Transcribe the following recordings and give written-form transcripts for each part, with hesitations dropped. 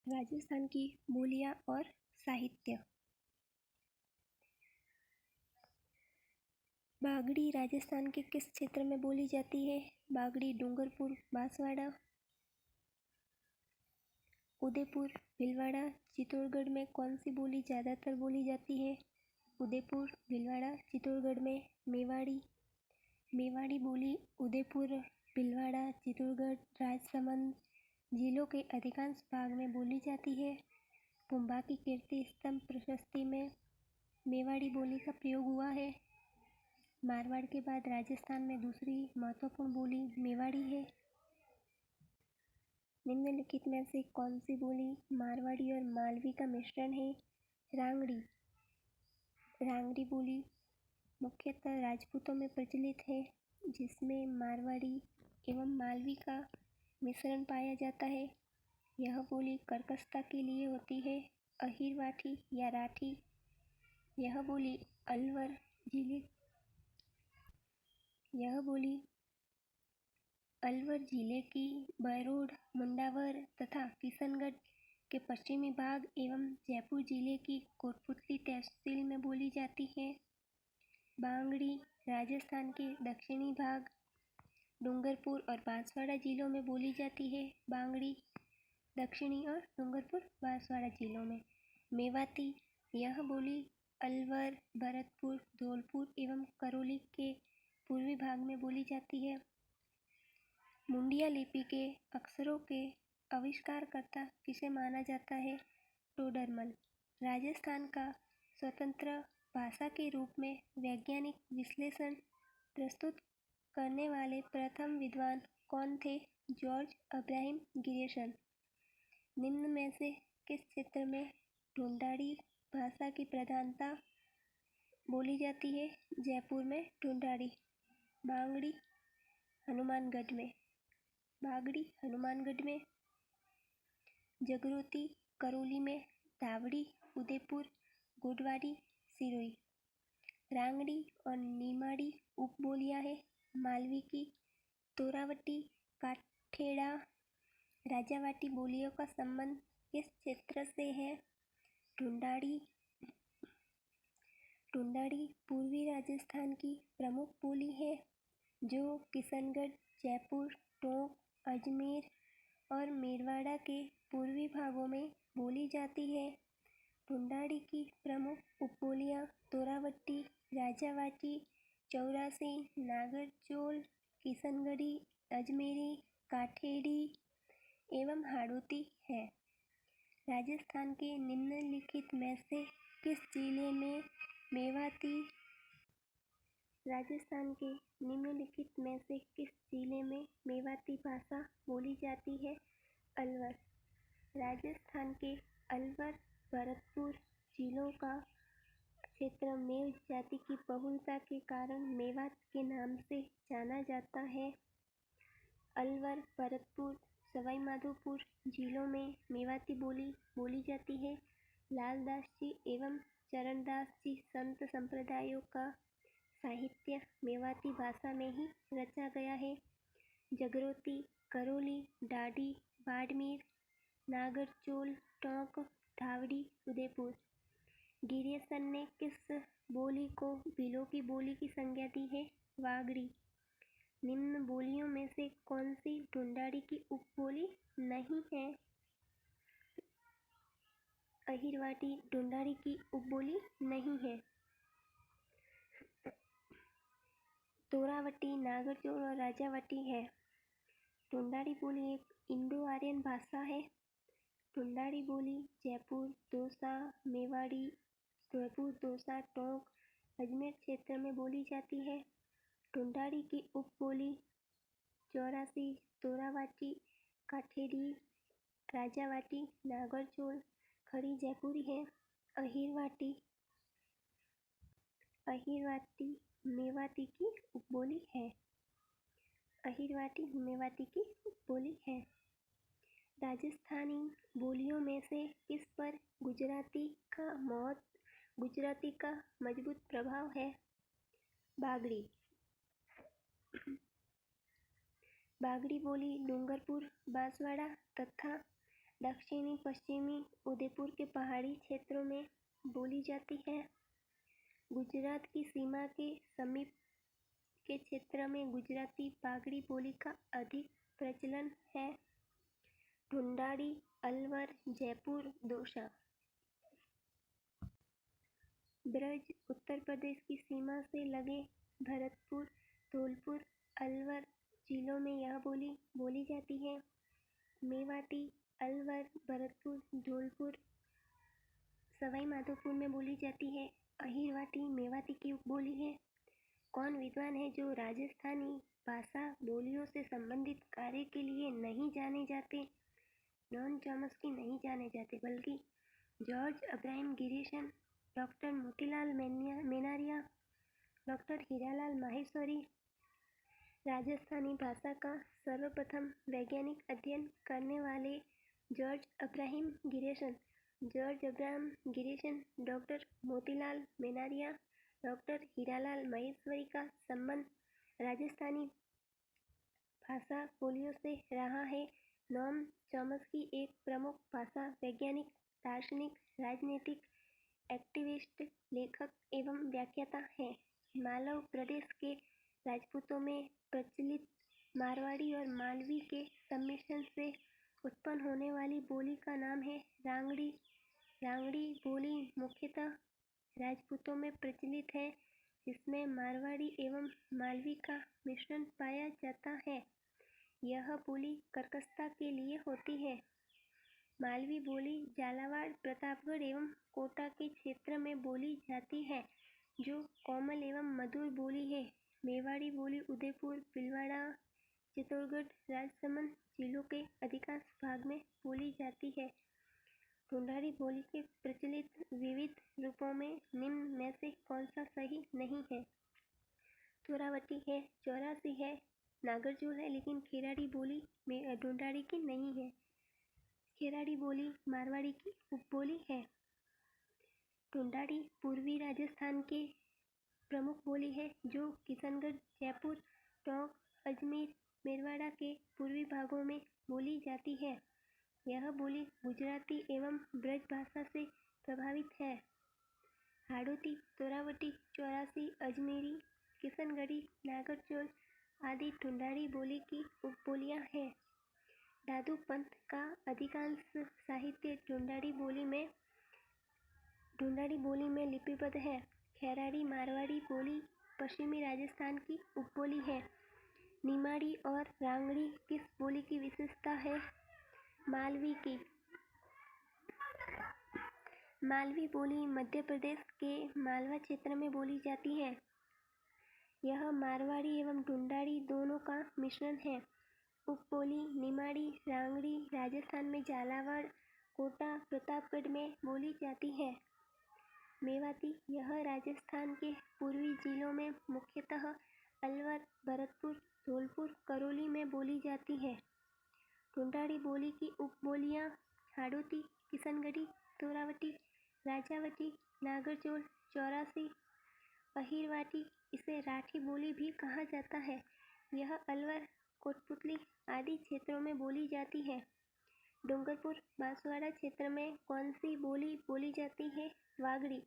राजस्थान की बोलियां और साहित्य। बागड़ी राजस्थान के किस क्षेत्र में बोली जाती है? बागड़ी डूंगरपुर, बांसवाड़ा, उदयपुर, भीलवाड़ा। चित्तौड़गढ़ में कौन सी बोली ज़्यादातर बोली जाती है? उदयपुर, भीलवाड़ा। चित्तौड़गढ़ में मेवाड़ी। मेवाड़ी बोली उदयपुर, भीलवाड़ा, चित्तौड़गढ़, राजसमंद जिलों के अधिकांश भाग में बोली जाती है। कुंभा की कीर्ति स्तंभ प्रशस्ति में मेवाड़ी बोली का प्रयोग हुआ है। मारवाड़ के बाद राजस्थान में दूसरी महत्वपूर्ण बोली मेवाड़ी है। निम्नलिखित में से कौन सी बोली मारवाड़ी और मालवी का मिश्रण है? रांगड़ी। रांगड़ी बोली मुख्यतः राजपूतों में प्रचलित है, जिसमें मारवाड़ी एवं मालवी का मिश्रण पाया जाता है। यह बोली कर्कशता के लिए होती है। अहिरवाठी या राठी। यह बोली अलवर जिले की बरोड, मुंडावर तथा किशनगढ़ के पश्चिमी भाग एवं जयपुर जिले की कोटपुतली तहसील में बोली जाती है। बांगड़ी राजस्थान के दक्षिणी भाग डूंगरपुर और बांसवाड़ा जिलों में बोली जाती है। बांगड़ी दक्षिणी और डूंगरपुर बांसवाड़ा जिलों में। मेवाती यह बोली अलवर, भरतपुर, धौलपुर एवं करौली के पूर्वी भाग में बोली जाती है। मुंडिया लिपि के अक्षरों के आविष्कारकर्ता किसे माना जाता है? टोडरमल। राजस्थान का स्वतंत्र भाषा के रूप में वैज्ञानिक विश्लेषण प्रस्तुत करने वाले प्रथम विद्वान कौन थे? George Abraham Gierson. निम्न में से किस क्षेत्र में ढूंढाड़ी भाषा की प्रधानता बोली जाती है? जयपुर में ढूंढाड़ी। बांगड़ी हनुमानगढ़ में। बागड़ी हनुमानगढ़ में। जगरोती करौली में। धावड़ी उदयपुर, गोडवाड़ी सिरोही। रांगड़ी और नीमाड़ी उपबोलियां हैं। मालवी की तोरावटी, काठेड़ा, राजावाटी बोलियों का संबंध किस क्षेत्र से है? ढूंढाड़ी। ढूंढाड़ी पूर्वी राजस्थान की प्रमुख बोली है, जो किशनगढ़, जयपुर, टोंक, अजमेर और मेरवाड़ा के पूर्वी भागों में बोली जाती है। ढूंढाड़ी की प्रमुख उपबोलियां तोरावटी, राजावाटी, चौरासी, नागरचोल, किशनगढ़ी, अजमेरी, काठेड़ी एवं हाड़ौती है। राजस्थान के निम्नलिखित में से किस जिले में मेवाती भाषा बोली जाती है? अलवर। राजस्थान के अलवर, भरतपुर जिलों का क्षेत्र मेव जाति की बहुलता के कारण मेवात के नाम से जाना जाता है। अलवर, भरतपुर, सवाईमाधोपुर जिलों में मेवाती बोली जाती है। लालदास जी एवं चरणदास जी संत संप्रदायों का साहित्य मेवाती भाषा में ही रचा गया है। जगरोती, करौली, डाडी, बाड़मेर, नागरचोल, टोंक, धावड़ी, उदयपुर। गिरियसन ने किस बोली को भीलों की बोली की संज्ञा दी है? वागड़ी। निम्न बोलियों में से कौन सी ढूंढाड़ी की उपबोली नहीं है? अहिरवाटी ढूंढाड़ी की उपबोली नहीं है। तोरावटी, नागरचोल और राजावाटी है। ढूंढाड़ी बोली एक इंडो आर्यन भाषा है। ढूंढाड़ी बोली जयपुर, दौसा, मेवाड़ी, जयपुर, दौसा, टोंक, अजमेर क्षेत्र में बोली जाती है। ढूंढाड़ी की उपबोली चौरासी, तोरावाटी, काठेड़ी, राजावाटी, नागरचोल, खड़ी जयपुरी है। अहिरवाटी मेवाती की उपबोली है। अहिरवाटी मेवाती की उपबोली है। राजस्थानी बोलियों में से किस पर गुजराती का मजबूत प्रभाव है? बागड़ी। बागड़ी बोली डूंगरपुर, बांसवाड़ा तथा दक्षिणी पश्चिमी उदयपुर के पहाड़ी क्षेत्रों में बोली जाती है। गुजरात की सीमा के समीप के क्षेत्र में गुजराती बागड़ी बोली का अधिक प्रचलन है। ढूंढाड़ी, अलवर, जयपुर, दौसा। ब्रज उत्तर प्रदेश की सीमा से लगे भरतपुर, धौलपुर, अलवर जिलों में यह बोली बोली जाती है। मेवाती, अलवर, भरतपुर, धौलपुर, सवाई माधोपुर में बोली जाती है। अहिरवाटी मेवाती की उपबोली है। कौन विद्वान है जो राजस्थानी भाषा बोलियों से संबंधित कार्य के लिए नहीं जाने जाते? नॉन चॉम्स्की नहीं जाने जाते, बल्कि George Abraham Grierson, doctor Motilal Menaria, doctor Hiralal Maheshwari. Rajasthani भाषा का सर्वप्रथम वैज्ञानिक अध्ययन करने वाले George Abraham Grierson, doctor Motilal Menaria, doctor Hiralal Maheshwari का संबंध राजस्थानी भाषा बोलियों से रहा है। नॉम चॉम्स्की एक प्रमुख भाषा वैज्ञानिक, दार्शनिक, राजनीतिक, एक्टिविस्ट, लेखक एवं व्याख्याता है। मालव प्रदेश के राजपूतों में प्रचलित मारवाड़ी और मालवी के सम्मिश्रण से उत्पन्न होने वाली बोली का नाम है रांगड़ी। रांगड़ी बोली मुख्यतः राजपूतों में प्रचलित है, जिसमें मारवाड़ी एवं मालवी का मिश्रण पाया जाता है। यह बोली कर्कशता के लिए होती है। मालवी बोली झालावाड़, प्रतापगढ़ एवं कोटा के क्षेत्र में बोली जाती है, जो कोमल एवं मधुर बोली है। मेवाड़ी बोली उदयपुर, भीलवाड़ा, चित्तौड़गढ़, राजसमंद जिलों के अधिकांश भाग में बोली जाती है। ढूंढाड़ी बोली के प्रचलित विविध रूपों में निम्न में से कौन सा सही नहीं है? चोरावटी है, चौरासी है, नागरजोल है, लेकिन खेराड़ी बोली में ढूंढाड़ी की नहीं है। खेराड़ी बोली मारवाड़ी की उपबोली है। ढूंढाड़ी पूर्वी राजस्थान के प्रमुख बोली है, जो किशनगढ़, जयपुर, टोंक, अजमेर, मेरवाड़ा के पूर्वी भागों में बोली जाती है। यह बोली गुजराती एवं ब्रज भाषा से प्रभावित है। हाड़ौती, चोरावटी, चौरासी, अजमेरी, किशनगढ़ी, नागरजोल आदि ढूंढाड़ी बोली की उपबोलियां हैं। दादू पंथ का अधिकांश साहित्य ढूंढाड़ी बोली में लिपिबद्ध है। खेराड़ी मारवाड़ी बोली पश्चिमी राजस्थान की उपबोली है। निमाड़ी और रांगड़ी किस बोली की विशेषता है? मालवी की। मालवी बोली मध्य प्रदेश के मालवा क्षेत्र में बोली जाती है। यह मारवाड़ी एवं ढूंढाड़ी दोनों का मिश्रण है। उपबोली निमाड़ी, रांगड़ी राजस्थान में झालावाड़, कोटा, प्रतापगढ़ में बोली जाती है। मेवाती, यह राजस्थान के पूर्वी जिलों में मुख्यतः अलवर, भरतपुर, धौलपुर, करौली में बोली जाती है। ढूंढाड़ी बोली की उपबोलियां हाड़ौती, किशनगढ़ी, चोरावटी, राजावटी, नागरजोल, चौरासी, अहिरवाटी, इसे राठी बोली भी कहा जाता है। यह अलवर, कोटपुतली आदि क्षेत्रों में बोली जाती है। डूंगरपुर, बांसवाड़ा क्षेत्र में कौन सी बोली बोली जाती है? वागड़ी।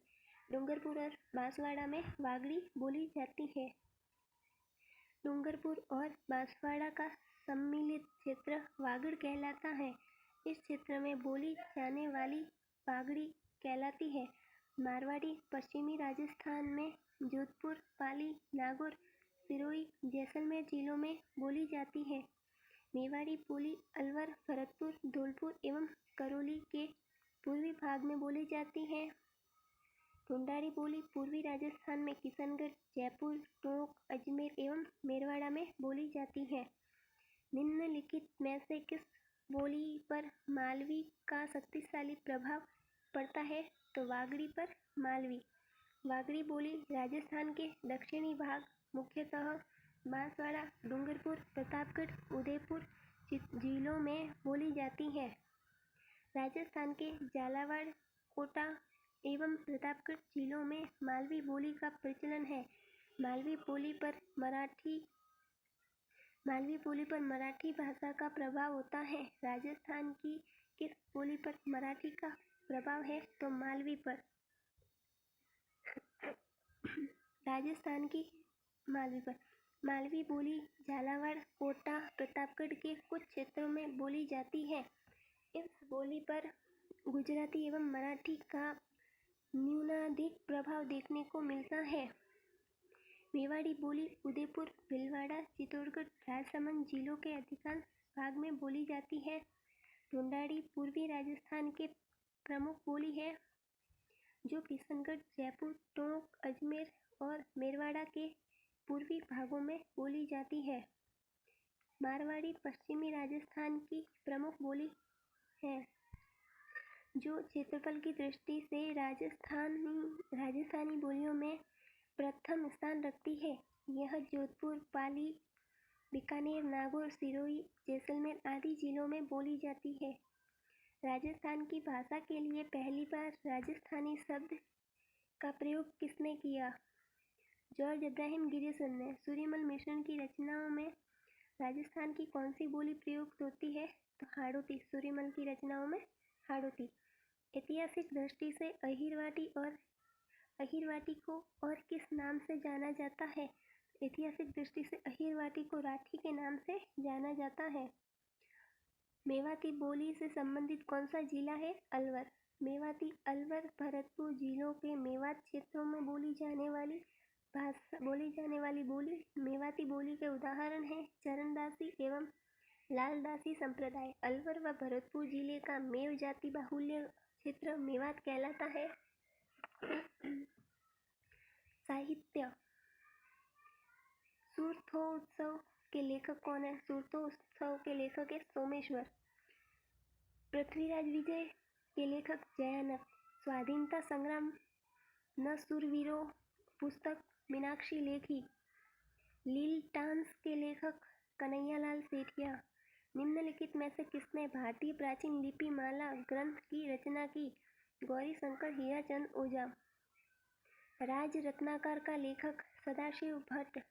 डूंगरपुर और बांसवाड़ा में वागड़ी बोली जाती है। डूंगरपुर और बांसवाड़ा का सम्मिलित क्षेत्र वागड़ कहलाता है। इस क्षेत्र में बोली जाने वाली वागड़ी कहलाती है। मारवाड़ी पश्चिमी राजस्थान में जोधपुर, पाली, नागौर, सिरोही, जैसलमेर जिलों में बोली जाती है। मेवाड़ी बोली अलवर, भरतपुर, धौलपुर एवं करौली के पूर्वी भाग में बोली जाती है। ढूंढाड़ी बोली पूर्वी राजस्थान में किशनगढ़, जयपुर, टोंक, अजमेर एवं मेरवाड़ा में बोली जाती है। निम्नलिखित में से किस बोली पर मालवी का शक्तिशाली प्रभाव पड़ता है? तो वागड़ी पर मालवी। वागड़ी बोली राजस्थान के दक्षिणी भाग, मुख्यतः बांसवाड़ा, डूंगरपुर, प्रतापगढ़, उदयपुर जिलों में बोली जाती है। राजस्थान के झालावाड़, कोटा एवं प्रतापगढ़ जिलों में मालवी बोली का प्रचलन है। मालवी बोली पर मराठी भाषा का प्रभाव होता है। राजस्थान की किस बोली पर मराठी का प्रभाव है? तो मालवी पर। राजस्थान की मालवी पर। मालवी बोली झालावाड़, कोटा, प्रतापगढ़ के कुछ क्षेत्रों में बोली जाती है। इस बोली पर गुजराती एवं मराठी का न्यूनाधिक प्रभाव देखने को मिलता है। मेवाड़ी बोली उदयपुर, भीलवाड़ा, चित्तौड़गढ़, राजसमंद जिलों के अधिकांश भाग में बोली जाती है। ढूंढाड़ी पूर्वी राजस्थान के प्रमुख बोली है, जो किशनगढ़, जयपुर, टोंक, अजमेर और मेरवाड़ा के पूर्वी भागों में बोली जाती है। मारवाड़ी पश्चिमी राजस्थान की प्रमुख बोली है, जो क्षेत्रफल की दृष्टि से राजस्थानी बोलियों में प्रथम स्थान रखती है। यह जोधपुर, पाली, बीकानेर, नागौर, सिरोही, जैसलमेर आदि जिलों में बोली जाती है। राजस्थान की भाषा के लिए पहली बार राजस्थानी शब्द का प्रयोग किसने किया? जॉर्ज अब्राहम गिरिसन ने। सूर्यमल मिश्रण की रचनाओं में राजस्थान की कौन सी बोली प्रयुक्त होती है? तो हाड़ौती। सूर्यमल की रचनाओं में हाड़ौती। ऐतिहासिक दृष्टि से अहिरवाटी को और किस नाम से जाना जाता है? ऐतिहासिक दृष्टि से अहिरवाटी को राठी के नाम से जाना जाता है। मेवाती बोली से संबंधित कौन सा जिला है? अलवर। मेवाती, अलवर, भरतपुर जिलों के मेवात क्षेत्रों में बोली जाने वाली बोली मेवाती बोली के उदाहरण हैं चरणदासी एवं लालदासी संप्रदाय। अलवर व भरतपुर जिले का मेव जाति बाहुल्य क्षेत्र मेवात कहलाता है। साहित्य। सूरथोत्सव के लेखक कौन है? सूरथोत्सव के लेखक है सोमेश्वर। पृथ्वीराज विजय के लेखक जयानक। स्वाधीनता संग्राम न सूरवीरों पुस्तक मीनाक्षी लेखी। लील टांस के लेखक कन्हैयालाल सेठिया। निम्नलिखित में से किसने भारतीय प्राचीन लिपि माला ग्रंथ की रचना की? गौरीशंकर हीराचंद ओझा। राज रत्नाकर का लेखक सदाशिव भट्ट।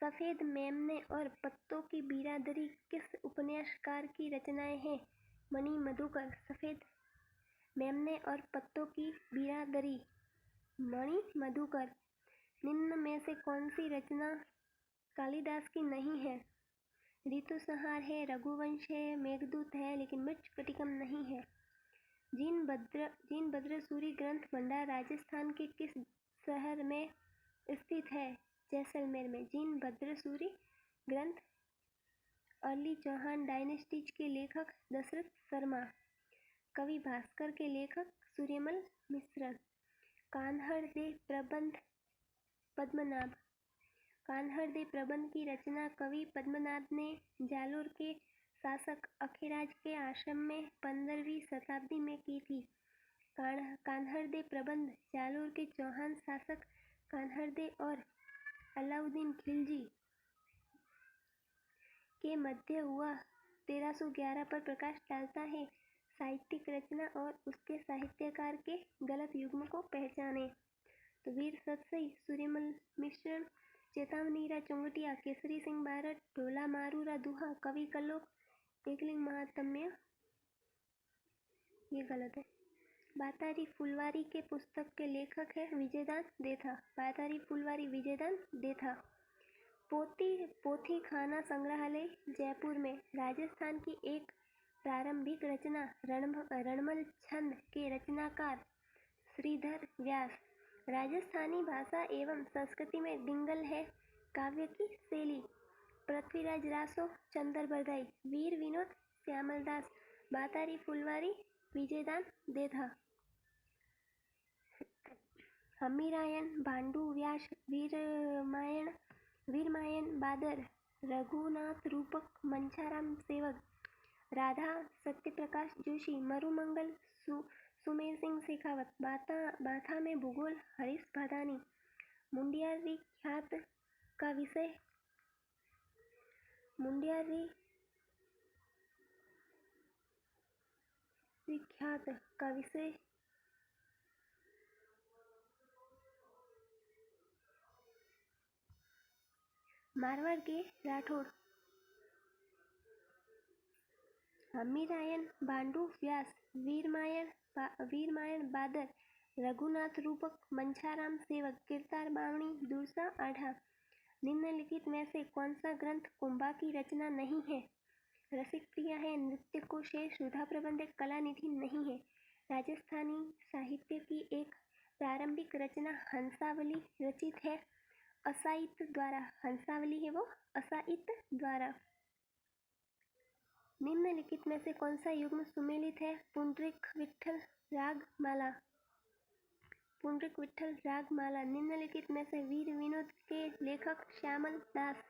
सफेद मेमने और पत्तों की बिरादरी किस उपन्यासकार की रचनाएं हैं? मणि मधुकर। सफेद मेमने और पत्तों की बिरादरी, मणि मधुकर। निम्न में से कौन सी रचना कालिदास की नहीं है? ऋतुसंहार है, रघुवंश है, मेघदूत है, लेकिन मृच्छकटिकम नहीं है। जिनभद्र सूरी ग्रंथ भंडार राजस्थान के किस शहर में स्थित है? जैसलमेर में। जिनभद्र सूरी ग्रंथ अर्ली चौहान डायनेस्टीज के लेखक दशरथ शर्मा। कवि भास्कर के लेखक सूर्यमल मिश्र। कान्हड़ दे प्रबंध पद्मनाभ। कान्हड़ दे प्रबंध की रचना कवि पद्मनाभ ने जालोर के शासक अखिराज के आश्रम में 15वीं शताब्दी में की थी। कान्हड़ दे प्रबंध जालोर के चौहान शासक कान्हड़ दे और अलाउद्दीन खिलजी के मध्य हुआ 1311 पर प्रकाश डालता है। साहित्यिक रचना और उसके साहित्यकार के गलत युग्म को पहचाने। तो वीर सतसई, सूर्यमल मिश्रण, चेतावनीरा चुंगटिया, केसरी सिंह बारट, ढोला मारूरा दुहा, कवि कल्लोक, एकलिंग महात्म्य, ये गलत है। बातारी फुलवारी के पुस्तक के लेखक है विजयदान देथा। बातारी फुलवारी विजयदान देथा। पोथी खाना संग्रहालय जयपुर में। राजस्थान की एक प्रारंभिक रचना रणमल छंद के रचनाकार श्रीधर व्यास। राजस्थानी भाषा एवं संस्कृति में डिंगल है काव्य की शैली। पृथ्वीराज रासो, चंदर बरदाई, वीर विनोद, श्यामल दास, बातारी फुलवारी, विजयदान देथा। हमीरायण, भांडू व्यास, वीरमायन बादर, रघुनाथ रूपक, मंछाराम सेवक, राधा सत्यप्रकाश जोशी, मरुमंगल सुमेर सिंह शेखावत। बाथा में भूगोल हरीश भादानी। मुंडियारी ख्यात का विषय मारवाड़ के राठौड़। हमीरायण बांडू व्यास वीरमायण बादर रघुनाथ रूपक मंछाराम सेवक कीर्तार बावणी दुर्सा आढ़ा। निम्नलिखित में से कौन सा ग्रंथ कुंभा की रचना नहीं है? रसिक प्रिया है, नृत्य कोश है, सुधा प्रबंध है, कला निधि नहीं है। राजस्थानी साहित्य की एक प्रारंभिक रचना हंसावली रचित है असाइत द्वारा। हंसावली है वो असाइत द्वारा। निम्नलिखित में से कौन सा युग्म सुमेलित है? पुंडरीक विठ्ठल रागमाला। पुंडरीक विठ्ठल रागमाला। निम्नलिखित में से वीर विनोद के लेखक श्यामल दास।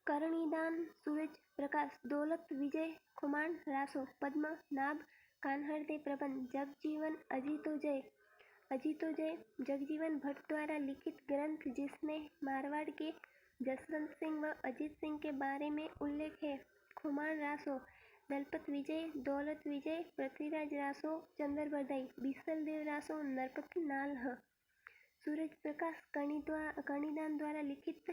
करणीदान सूरज प्रकाश दौलत विजय खुमान रासो पद्म नाभ कान्हड़दे प्रबंध जगजीवन अजीतोजय जगजीवन भट्ट द्वारा लिखित ग्रंथ जिसमें मारवाड़ के जसवंत सिंह व अजीत सिंह के बारे में उल्लेख है। खुमान रासो दलपत विजय दौलत विजय पृथ्वीराज रासो चंद्रबरदई बिसल देव रासो नरपति नालह। सूरज प्रकाश कणीदान द्वारा लिखित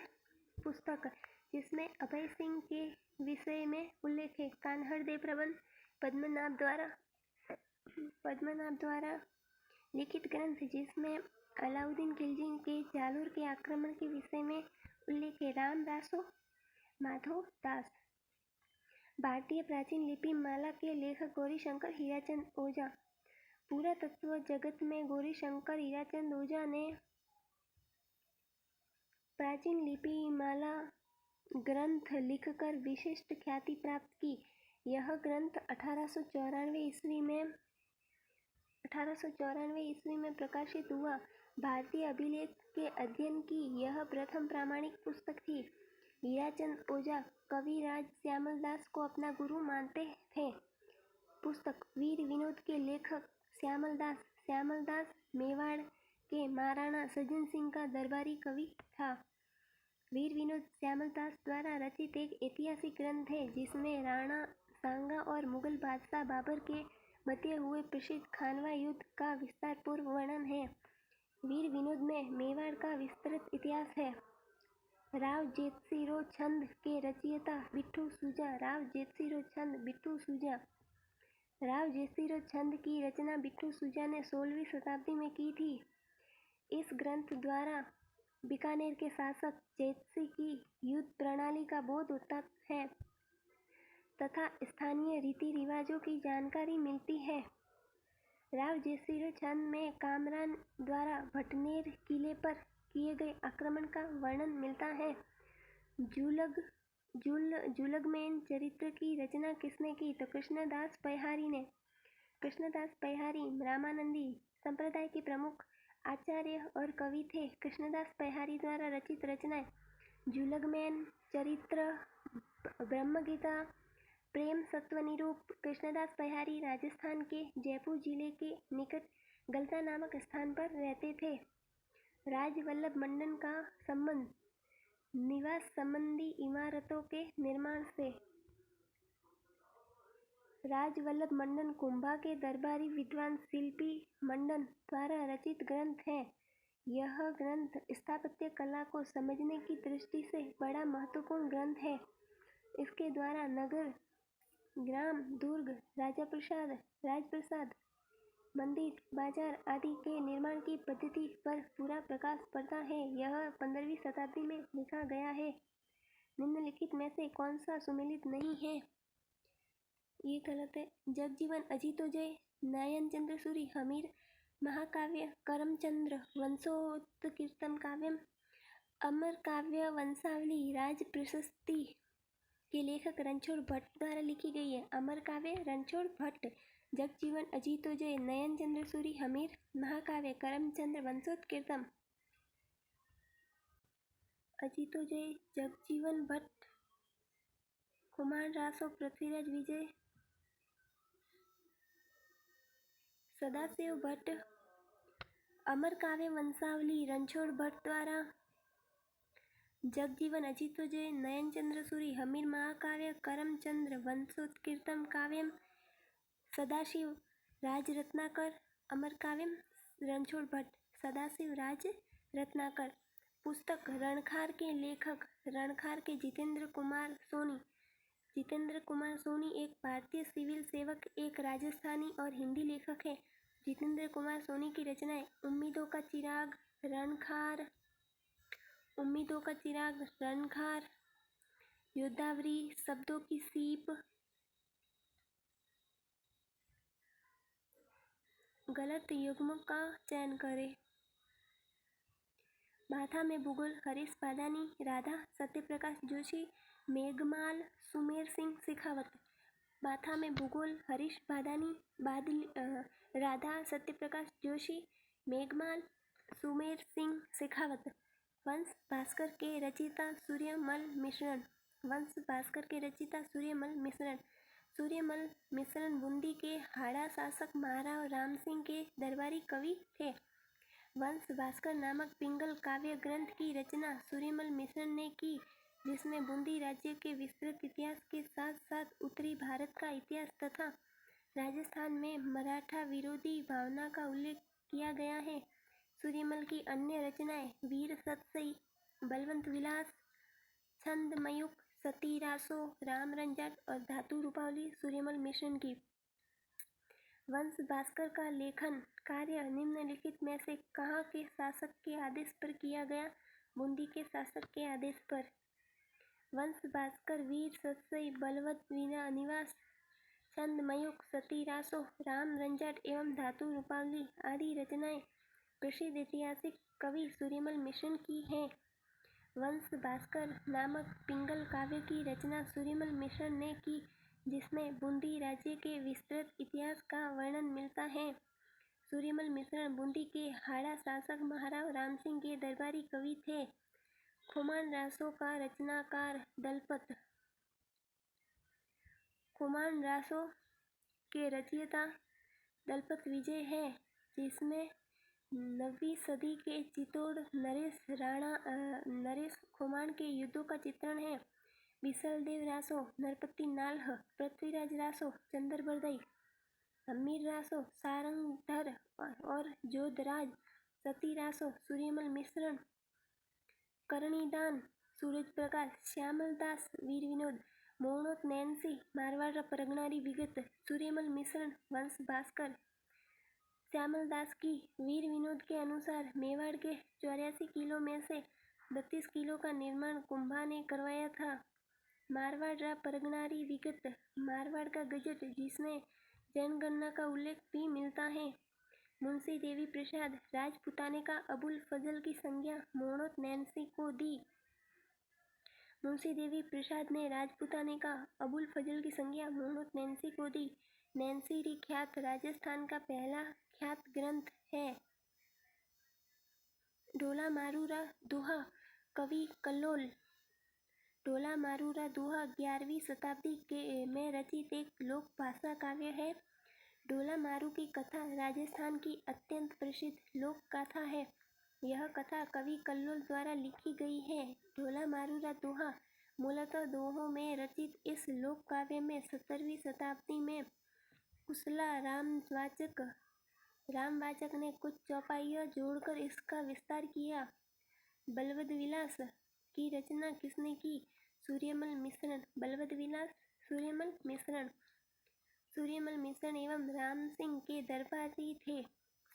पुस्तक जिसमें अभय सिंह के विषय में उल्लेख है। कान्हड़दे प्रबंध पद्मनाभ द्वारा लिखित ग्रंथ जिसमें अलाउद्दीन खिलजी के जालोर के आक्रमण के विषय में उल्लेख है। राम रासो माधव दास। भारतीय प्राचीन लिपि माला के लेखक गौरीशंकर हीराचंद ओझा। पुरातत्व जगत में गौरीशंकर हीराचंद ओझा ने प्राचीन लिपि माला ग्रंथ लिखकर विशिष्ट ख्याति प्राप्त की। यह ग्रंथ 1894 ईस्वी में प्रकाशित हुआ। भारतीय अभिलेख के अध्ययन की यह प्रथम प्रामाणिक पुस्तक थी। हीराचंद ओझा कविराज श्यामल दास को अपना गुरु मानते थे। पुस्तक वीर विनोद के लेखक श्यामल दास मेवाड़ के महाराणा सज्जन सिंह का दरबारी कवि था। वीर विनोद श्यामल दास द्वारा रचित एक ऐतिहासिक ग्रंथ है जिसमें राणा सांगा और मुगल बादशाह बाबर के मध्य हुए प्रसिद्ध खानवा युद्ध का विस्तारपूर्वक वर्णन है। वीर विनोद में मेवाड़ का विस्तृत इतिहास है। राव जेतसिरो छंद के रचयिता बिट्टू सूजा। राव जेतसिरो छंद की रचना बिट्टू सूजा ने 16वीं शताब्दी में की थी। इस ग्रंथ द्वारा बीकानेर के शासक जेतसी की युद्ध प्रणाली का बोध होता है तथा स्थानीय रीति रिवाजों की जानकारी मिलती है। राव जेतसिरो छंद में कामरान द्वारा भटनेर किले पर किए गए आक्रमण का वर्णन मिलता है। जुलगमैन चरित्र की रचना किसने की? तो कृष्णदास पयहारी ने। कृष्णदास पयहारी रामानंदी संप्रदाय के प्रमुख आचार्य और कवि थे। कृष्णदास पयहारी द्वारा रचित रचनाएं जुलगमैन चरित्र, ब्रह्मगीता, प्रेम सत्वनिरूप। कृष्णदास पयहारी राजस्थान के जयपुर जिले के निकट गलता नामक स्थान पर रहते थे। राजवल्लभ मंडन का संबंध निवास संबंधी इमारतों के निर्माण से। राजवल्लभ मंडन कुंभा के दरबारी विद्वान शिल्पी मंडन द्वारा रचित ग्रंथ है। यह ग्रंथ स्थापत्य कला को समझने की दृष्टि से बड़ा महत्वपूर्ण ग्रंथ है। इसके द्वारा नगर, ग्राम, दुर्ग, राजप्रासाद, मंदिर, बाजार आदि के निर्माण की पद्धति पर पूरा प्रकाश पड़ता है। यह 15वीं शताब्दी में लिखा गया है। निम्नलिखित में से कौन सा सुमेलित नहीं है? ये गलत है। जगजीवन अजीतोजय नयनचंद्र सूरि हमीर महाकाव्य करमचंद्र वंशोत्कीर्तन काव्यम अमर काव्य वंशावली राज प्रशस्ति के लेखक रणछोड़ भट्ट द्वारा लिखी गई है। अमर काव्य रणछोड़ भट्ट। जगजीवन अजीतोजय नयनचंद्र सूरि हमीर महाकाव्य करमचंद्र वंशोत्कीर्तन। अजीतोजय जगजीवन भट्ट खुमान रासो पृथ्वीराज विजय सदाशिव भट्ट। अमर काव्य वंशावली रणछोड़ भट्ट द्वारा। जगजीवन अजीतोजय नयनचंद्र सूरि हमीर महाकाव्य करमचंद्र वंशोत्कीर्तन काव्यम सदाशिव राज रत्नाकर। अमर काव्यम रणछोड़ भट्ट सदाशिव राज रत्नाकर। पुस्तक रणखार के लेखक रणखार के जितेंद्र कुमार सोनी। जितेंद्र कुमार सोनी एक भारतीय सिविल सेवक, एक राजस्थानी और हिंदी लेखक है। जितेंद्र कुमार सोनी की रचनाएं उम्मीदों का चिराग, रणखार, योद्धावरी, शब्दों की सीप, गलत युग्म का चयन करें। बाथा में भूगोल, हरीश बादानी, राधा सत्यप्रकाश जोशी, मेघमाल, सुमेर सिंह शेखावत। बाथा में भूगोल, हरीश बादानी, राधा सत्यप्रकाश जोशी, मेघमाल, सुमेर सिंह शेखावत। वंश भास्कर के रचयिता सूर्यमल मिश्रण बूंदी के हाड़ा शासक महाराव राम सिंह के दरबारी कवि थे। वंश भास्कर नामक पिंगल काव्य ग्रंथ की रचना सूर्यमल मिश्रण ने की, जिसमें बूंदी राज्य के विस्तृत इतिहास के साथ साथ उत्तरी भारत का इतिहास तथा राजस्थान में मराठा विरोधी भावना का उल्लेख किया गया है। सूर्यमल की अन्य रचनाएं वीर सतसई, बलवंत विलास, छंदमयुक्त, सती रासो, राम रंजाट और धातु रूपावली सूर्यमल मिश्रण की। वंश भास्कर का लेखन कार्य निम्नलिखित में से कहाँ के शासक के आदेश पर किया गया? बूंदी के शासक के आदेश पर। वंश भास्कर वीर सतसई, बलवंत निवास, छंदमयुक्त, सती रासो, राम रंजाट एवं धातु रूपावली आदि रचनाएं प्रसिद्ध ऐतिहासिक कवि सूर्यमल मिश्रण की हैं। वंश भास्कर नामक पिंगल काव्य की रचना सूर्यमल मिश्रण ने की, जिसमें बूंदी राज्य के विस्तृत इतिहास का वर्णन मिलता है। सूर्यमल मिश्रण बूंदी के हाड़ा शासक महाराव राम सिंह के दरबारी कवि थे। खुमान रासो का रचनाकार दलपत। खुमान रासो के रचयिता दलपत विजय है, जिसमें 9वीं सदी के चित्तौड़ नरेश खुमान के युद्धों का चित्रण है। बिसलदेव रासो, नरपति नाल्ह, पृथ्वीराज रासो, चंद्रबरदई, हमीर रासो, सारंगधर और जोधराज, सती रासो, सूर्यमल मिश्रण, करणीदान, सूरज प्रकाश, श्यामल दास, वीर विनोद, मोहनोत नैन्सी, मारवाड़ परगनारी विगत, सूर्यमल मिश्रण, वंश भास्कर। श्यामल दास की वीर विनोद के अनुसार मेवाड़ के 84 किलो में से 32 किलो का निर्माण कुंभा ने करवाया था। मारवाड़ परगनारी विगत, मारवाड़ का गजट, जिसमें जनगणना का उल्लेख भी मिलता है। मुंशी देवी प्रसाद राजपुताने का अबुल फजल की संज्ञा मोहनोत नैन्सी को दी। मुंशी देवी प्रसाद ने राजपुताने का अबुल फजल की संज्ञा मोहनोत नैन्सी को दी। नैन्सीरी ख्यात राजस्थान का पहला ख्यात ग्रंथ है। ढोला मारूरा दोहा, कवि कल्लोल। ढोला मारूरा दोहा 11वीं शताब्दी में रचित एक लोक भाषा काव्य है। ढोला मारू की कथा राजस्थान की अत्यंत प्रसिद्ध लोक गाथा है। यह कथा कवि कल्लोल द्वारा लिखी गई है। ढोला मारूरा दोहा मूलतः दोहों में रचित इस लोक काव्य में 17वीं शताब्दी में कुशला रामवाचक ने कुछ चौपाइयाँ जोड़कर इसका विस्तार किया। बलवंत विलास की रचना किसने की? सूर्यमल मिश्रण। बलवंत विलास सूर्यमल मिश्रण एवं राम सिंह के दरबारी थे।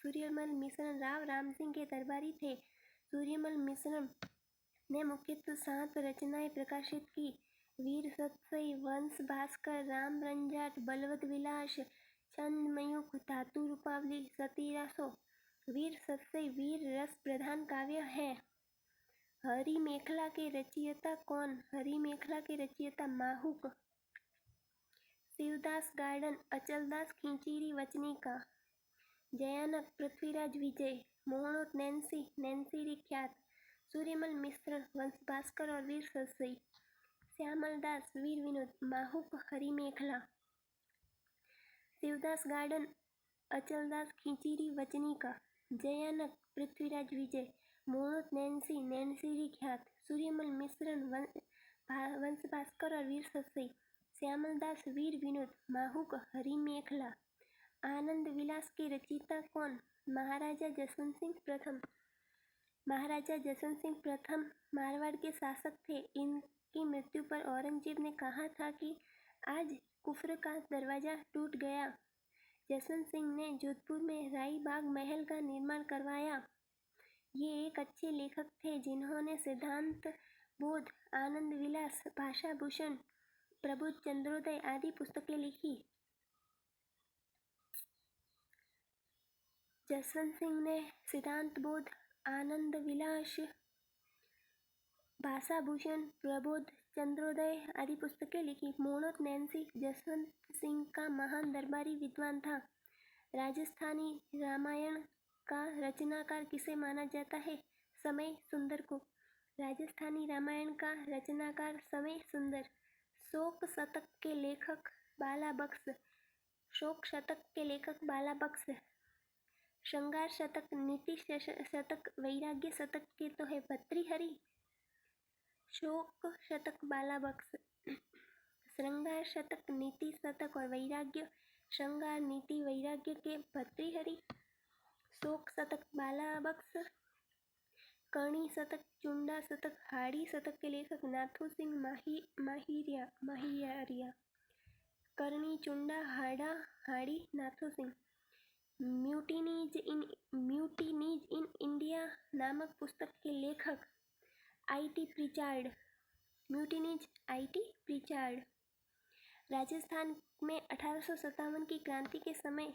सूर्यमल मिश्रण राम सिंह के दरबारी थे। सूर्यमल मिश्रण ने मुख्यतः 7 रचनाएं प्रकाशित की। वीर सतसई, वंश भास्कर, राम रंजाट, बलवंत विलास, छंदमयुक्त, धातु रूपावली, सती रासो। वीर सतसई वीर रस प्रधान काव्य है। हरी मेखला के रचयिता कौन? हरी मेखला के रचयिता माहुक। शिवदास गार्डन, अचलदास खींचीरी वचनिका, जयानक, पृथ्वीराज विजय, मोहनोत नैन्सी ख्यात, सूर्यमल मिश्रण, वंश भास्कर और वीर सतसई, श्यामल दास, वीर विनोद, माहुक, हरी मेखला। शिवदास गार्डन, अचलदास खींचीरी वचनिका, जयानक, पृथ्वीराज विजय, मोहनोत नैन्सी ख्यात, सूर्यमल मिश्रण, वंश भास्कर और वीर सतसई, श्यामल दास, वीर विनोद, माहुक, हरी मेखला। आनंद विलास के रचयिता कौन? महाराजा जसवंत सिंह प्रथम। महाराजा जसवंत सिंह प्रथम मारवाड़ के शासक थे। की मृत्यु पर औरंगजेब ने कहा था कि आज कुफ्र का दरवाजा टूट गया। जसवंत सिंह ने जोधपुर में राई बाग महल का निर्माण करवाया। ये एक अच्छे लेखक थे जिन्होंने सिद्धांत बोध, आनंद विलास, भाषा भूषण, प्रबुद्ध चंद्रोदय आदि पुस्तकें लिखी। जसवंत सिंह ने सिद्धांत बोध, आनंद विलास, भाषा भूषण, प्रबोध, चंद्रोदय आदि पुस्तकें लिखी। मोहम्मद नैन्सी जसवंत सिंह का महान दरबारी विद्वान था। राजस्थानी रामायण का रचनाकार किसे माना जाता है? समय सुंदर को। राजस्थानी रामायण का रचनाकार समय सुंदर। शोक शतक के लेखक बाला बख्श। शोक शतक के लेखक बाला बख्श। श्रृंगार शतक, नीति शतक, वैराग्य शतक के तो है भर्तृहरि। शोक शतक बाला बख्श। श्रृंगार शतक, नीति शतक और वैराग्य, श्रृंगार, नीति, वैराग्य के भर्तृहरि। शोक शतक बाला बख्श। कर्णी शतक, चुंडा शतक, हाड़ी शतक के लेखक Nathu Singh Mahiriya. Karni, Chunda, Hada, Hadi, Nathu Singh. Mutinies in India नामक पुस्तक के लेखक I T. Prichard. Mutinies I T. Prichard. Rajasthan में 1857 की क्रांति के समय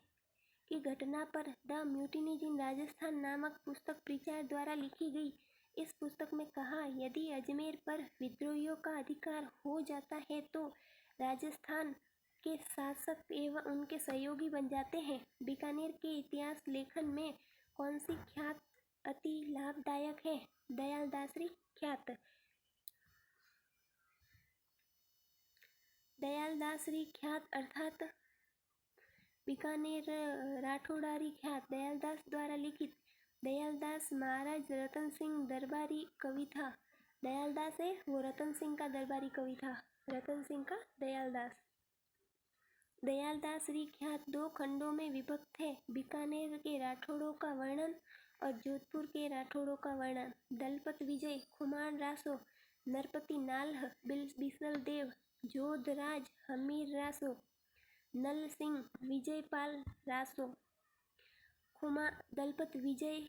की घटना पर द म्यूटिनीज इन राजस्थान नामक पुस्तक प्रिचार्ड द्वारा लिखी गई। इस पुस्तक में कहा, यदि अजमेर पर विद्रोहियों का अधिकार हो जाता है तो राजस्थान के शासक एवं उनके सहयोगी बन जाते हैं। बीकानेर के इतिहास लेखन में कौन सी ख्यात अति लाभदायक है? दयालदासरी ख्यात। दयालदासरी ख्यात अर्थात बीकानेर राठौड़ारी ख्यात दयालदास द्वारा लिखित। दयालदास महाराज रतन सिंह दरबारी कवि था। दयालदास है वो रतन सिंह का दरबारी कवि था। रतन सिंह का दयालदास। दयालदासरी ख्यात 2 खंडों में विभक्त है। बीकानेर के राठौड़ों का वर्णन और जोधपुर के राठौड़ों का वर्णन। दलपत विजय, खुमान रासो, नरपति नाल्ह, बिसल देव, जोधराज, हमीर रासो, नल सिंह, विजयपाल रासो। दलपत विजय,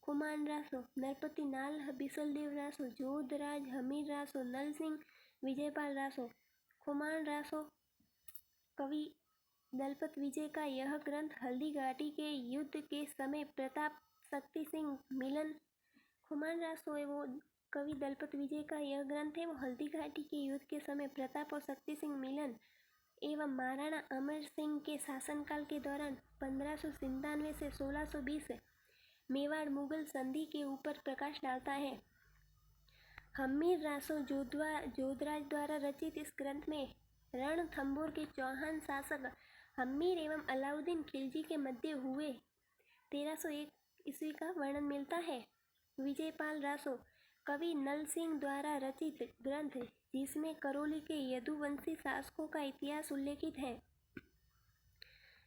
खुमान रासो, नरपति नाल्ह, बिसल देव रासो, जोधराज, हमीर रासो, नल सिंह, विजयपाल रासो। खुमान रासो कवि दलपत विजय का यह ग्रंथ हल्दी घाटी के युद्ध के समय प्रताप शक्ति सिंह मिलन। खुमान रासो है वो कवि दलपत विजय का यह ग्रंथ है वो हल्दी घाटी के युद्ध के समय प्रताप और शक्ति सिंह मिलन एवं महाराणा अमर सिंह के शासनकाल के दौरान 1597 से 1620 मेवाड़ मुगल संधि के ऊपर प्रकाश डालता है। हमीर रासो जोधराज द्वारा रचित इस ग्रंथ में रणथंभौर के चौहान शासक हमीर एवं अलाउद्दीन खिलजी के मध्य हुए 1301 ईस्वी का वर्णन मिलता है। विजयपाल रासो कवि नल सिंह द्वारा रचित ग्रंथ जिसमें करौली के यदुवंशी शासकों का इतिहास उल्लेखित है।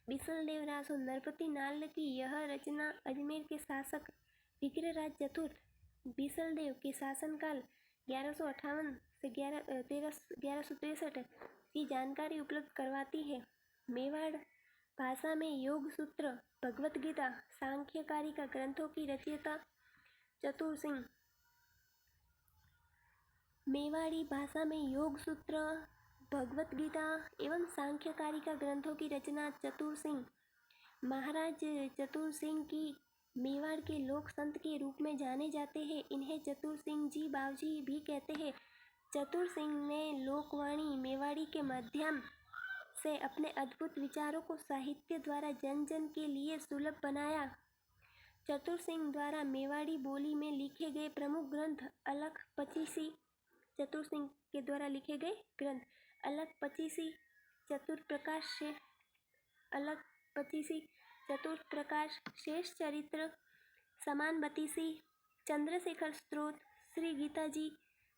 बिसल देव रासो नरपति नाल्ह की यह रचना अजमेर के शासक विग्रहराज चतुर्थ बिसल देव के शासनकाल 1158 से 1163 की जानकारी उपलब्ध करवाती है। मेवाड़ भाषा में योग सूत्र, भगवत गीता, सांख्यकारिका ग्रंथों की रचयिता चतुर सिंह। मेवाड़ी भाषा में योग सूत्र, भगवत गीता एवं सांख्यकारिका ग्रंथों की रचना चतुर सिंह। महाराज चतुर सिंह की मेवाड़ के लोक संत के रूप में जाने जाते हैं। इन्हें चतुर सिंह जी बावजी भी कहते हैं। चतुर सिंह ने लोकवाणी मेवाड़ी के माध्यम से अपने अद्भुत विचारों को साहित्य द्वारा जन जन के लिए सुलभ बनाया। चतुर सिंह द्वारा मेवाड़ी बोली में लिखे गए प्रमुख ग्रंथ अलख पचीसी। चतुर सिंह के द्वारा लिखे गए ग्रंथ अलख पचीसी, चतुर प्रकाश, शेष चरित्र, समान बतीसी, चंद्रशेखर स्तोत्र, श्री गीता जी,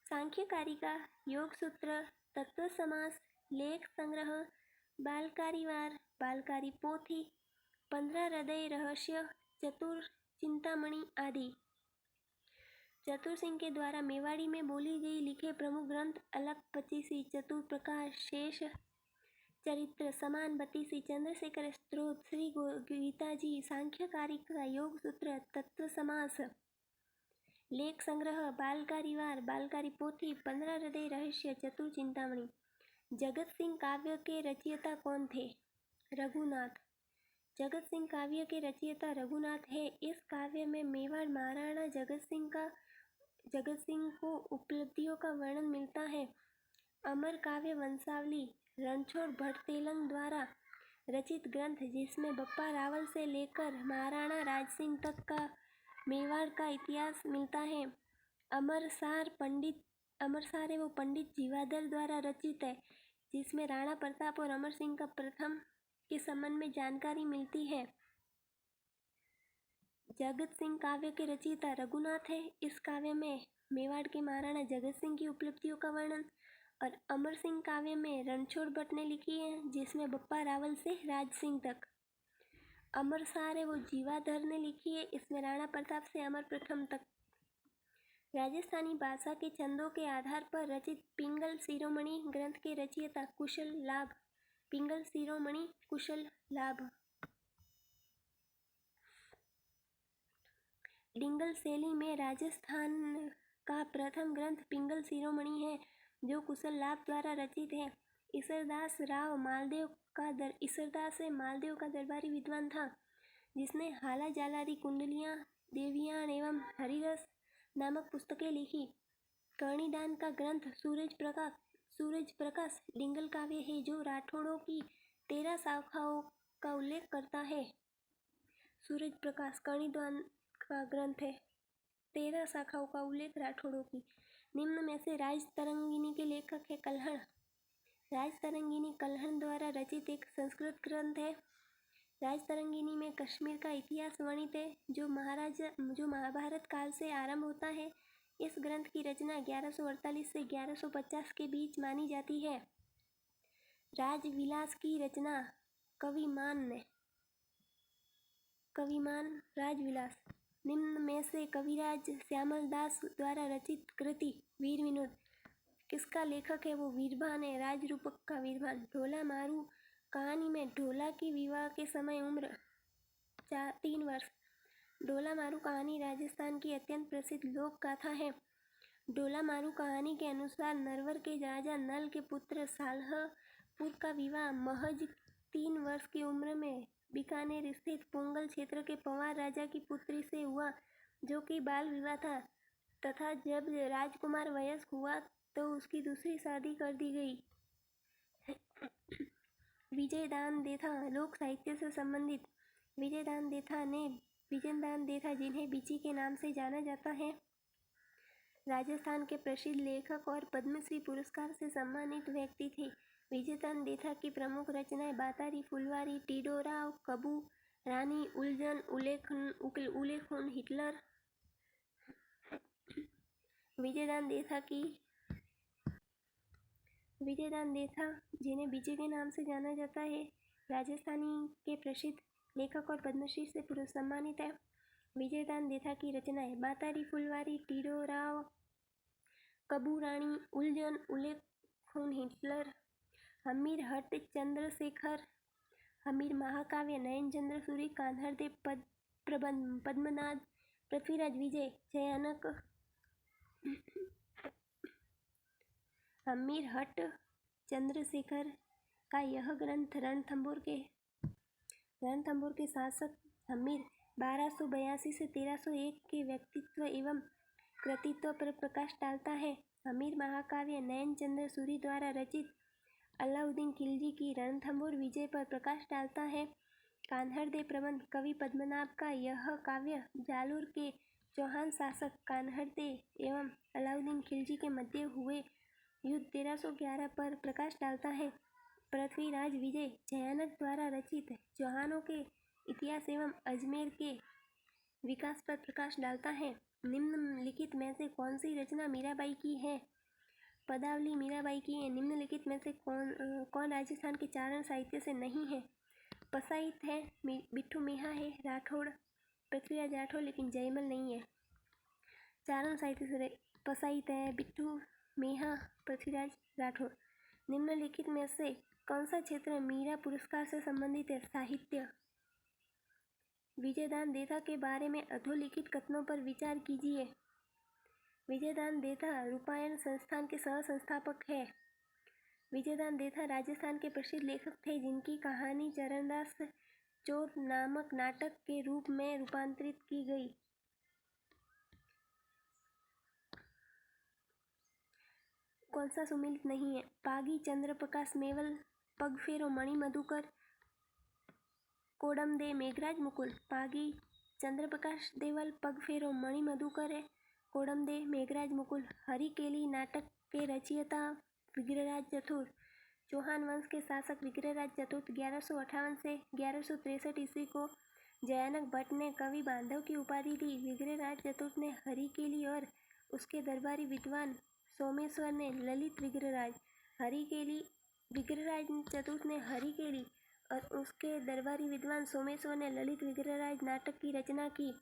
सांख्यकारिका, योग सूत्र, तत्व समास, लेख संग्रह, बालकारी वार, बालकारी पोथी, 15 हृदय रहस्य, चतुर चिंतामणि आदि। चतुर सिंह के द्वारा मेवाड़ी में बोली गई लिखे प्रमुख ग्रंथ अलग 25, चतुर प्रकाश, शेष चरित्र, समान 32, चंद्रशेखर स्तोत्र, श्री गीताजी, सांख्यकारिका, योग सूत्र, तत्व समास, लेख संग्रह, बालकारी वार, बालकारी पोथी, 15 हृदय रहस्य, चतुर चिंतामणि। जगत सिंह काव्य के रचयिता कौन थे? रघुनाथ। जगत सिंह काव्य के रचयिता रघुनाथ है। इस काव्य में मेवाड़ महाराणा जगत सिंह को उपलब्धियों का वर्णन मिलता है। अमर काव्य वंशावली रणछोड़ भट्ट तेलंग द्वारा रचित ग्रंथ, जिसमें बप्पा रावल से लेकर महाराणा राजसिंह तक का मेवाड़ का इतिहास मिलता है। अमरसार है वो पंडित जीवाधर द्वारा रचित है, जिसमें राणा प्रताप और अमर सिंह का प्रथम के संबंध में जानकारी मिलती है। जगत सिंह काव्य के रचयिता रघुनाथ है। इस काव्य में मेवाड़ के महाराणा जगत सिंह की उपलब्धियों का वर्णन और अमर सिंह काव्य में रणछोड़ भट्ट ने लिखी है, जिसमें बप्पा रावल से राज सिंह तक। अमरसार है वो जीवाधर ने लिखी है, इसमें राणा प्रताप से अमर प्रथम तक। राजस्थानी भाषा के छंदों के आधार पर रचित पिंगल शिरोमणि ग्रंथ के रचयिता कुशल लाभ। पिंगल शिरोमणि कुशल लाभ। डिंगल शैली में राजस्थान का प्रथम ग्रंथ पिंगल शिरोमणि है, जो कुशल लाभ द्वारा रचित है। ईसरदास मालदेव का दरबारी विद्वान था, जिसने हाला जालारी, कुंडलियाँ, देवयान एवं हरिरस नामक पुस्तकें लिखी। कर्णिदान का ग्रंथ सूरज प्रकाश डिंगल काव्य है, जो राठौड़ों की 13 शाखाओं का उल्लेख करता है। सूरज प्रकाश कर्णिदान का ग्रंथ है, 13 शाखाओं का उल्लेख राठौड़ों की। निम्न में से राजतरंगिणी के लेखक है कल्हण। राजतरंगिणी कल्हण द्वारा रचित एक संस्कृत ग्रंथ है। राजतरंगिणी में कश्मीर का इतिहास वर्णित है, जो महाभारत काल से आरंभ होता है। इस ग्रंथ की रचना 1148 से 1150 के बीच मानी जाती है। राजविलास की रचना कविमान राजविलास। निम्न में से कविराज श्यामल दास द्वारा रचित कृति वीर विनोद किसका लेखक है? वो वीरभान है, राजरूपक का वीरभान। ढोला मारू कहानी में ढोला की विवाह के समय उम्र 3 वर्ष। ढोला मारू कहानी राजस्थान की अत्यंत प्रसिद्ध लोक गाथा है। ढोला मारू कहानी के अनुसार नरवर के राजा नल के पुत्र सालहपुर का विवाह महज 3 वर्ष की उम्र में बीकानेर स्थित पोंगल क्षेत्र के पंवार राजा की पुत्री से हुआ, जो कि बाल विवाह था, तथा जब राजकुमार वयस्क हुआ तो उसकी दूसरी शादी कर दी गई। विजयदान देथा लोक साहित्य से संबंधित। विजयदान देथा जिन्हें बिची के नाम से जाना जाता है, राजस्थान के प्रसिद्ध लेखक और पद्मश्री पुरस्कार से सम्मानित व्यक्ति थे। विजयदान देथा की प्रमुख रचनाएं बातारी, फुलवारी, टिडोराव, कबू, रानी, उलझन, उल्लेखन, हिटलर। विजयदान देथा जिन्हें बीजे के नाम से जाना जाता है, राजस्थानी के प्रसिद्ध लेखक और पद्मश्री से सम्मानित है। विजयदान देथा की रचनाएं बातारी, फुलवारी, टिडोराव, कबू, रानी, उलझन, उल्लेखन, हिटलर, हमीर हट्ट चंद्रशेखर, हमीर महाकाव्य, नयन चंद्र सूरी, कान्हड़देव पद्मनाद, पृथ्वीराज विजय, जयानक। हमीर हट्ट चंद्रशेखर का यह ग्रंथ रणथंभौर के शासक हमीर 1282 से 1301 के व्यक्तित्व एवं कृतित्व पर प्रकाश डालता है। हमीर महाकाव्य नयन चंद्र सूरी द्वारा रचित अलाउद्दीन खिलजी की रणथंभौर विजय पर प्रकाश डालता है। कान्हड़देव प्रबंध कवि पद्मनाभ का यह काव्य जालोर के चौहान शासक कान्हड़देव एवं अलाउद्दीन खिलजी के मध्य हुए युद्ध 1311 पर प्रकाश डालता है। पृथ्वीराज विजय जयानक द्वारा रचित चौहानों के इतिहास एवं अजमेर के विकास पर प्रकाश डालता है। निम्नलिखित में से कौन सी रचना मीराबाई की है? पदावली मीराबाई की है। निम्नलिखित में से कौन राजस्थान के चारण साहित्य से नहीं है? पसाइत है, बिट्ठू मिहा है, राठौड़, पृथ्वीराज राठौड़, लेकिन जयमल नहीं है। चारण साहित्य पसाई तय बिट्टू मेहा पृथ्वीराज राठौड़। निम्नलिखित में से कौन सा क्षेत्र मीरा पुरस्कार से संबंधित है? साहित्य। विजयदान देथा के बारे में अधोलिखित कथनों पर विचार कीजिए। विजयदान देथा रूपायण संस्थान के सह संस्थापक है। विजयदान देथा राजस्थान के प्रसिद्ध लेखक थे जिनकी कहानी चरणदास चोर नामक नाटक के रूप में रूपांतरित की गई। कौन सा सुमिलित नहीं है? पागी चंद्रप्रकाश मेवल पगफेरो मणि मधुकर कोडम दे मेघराज मुकुल। पागी चंद्रप्रकाश देवल पगफेरो मणि मधुकर है कोडम दे मेघराज मुकुल। हरिकेली नाटक के रचयिता विग्रहराज चतुर्थ। चौहान वंश के शासक विग्रहराज चतुर्थ 1158 से 1163 ईस्वी को जयानक भट्ट ने कवि बांधव की उपाधि दी। विग्रहराज चतुर्थ ने हरिकेली और उसके दरबारी विद्वान सोमेश्वर ने ललित विग्रहराज। हरिकेली विग्रहराज चतुर्थ ने हरिकेली और उसके दरबारी विद्वान सोमेश्वर ने ललित विग्रहराज नाटक की रचना की।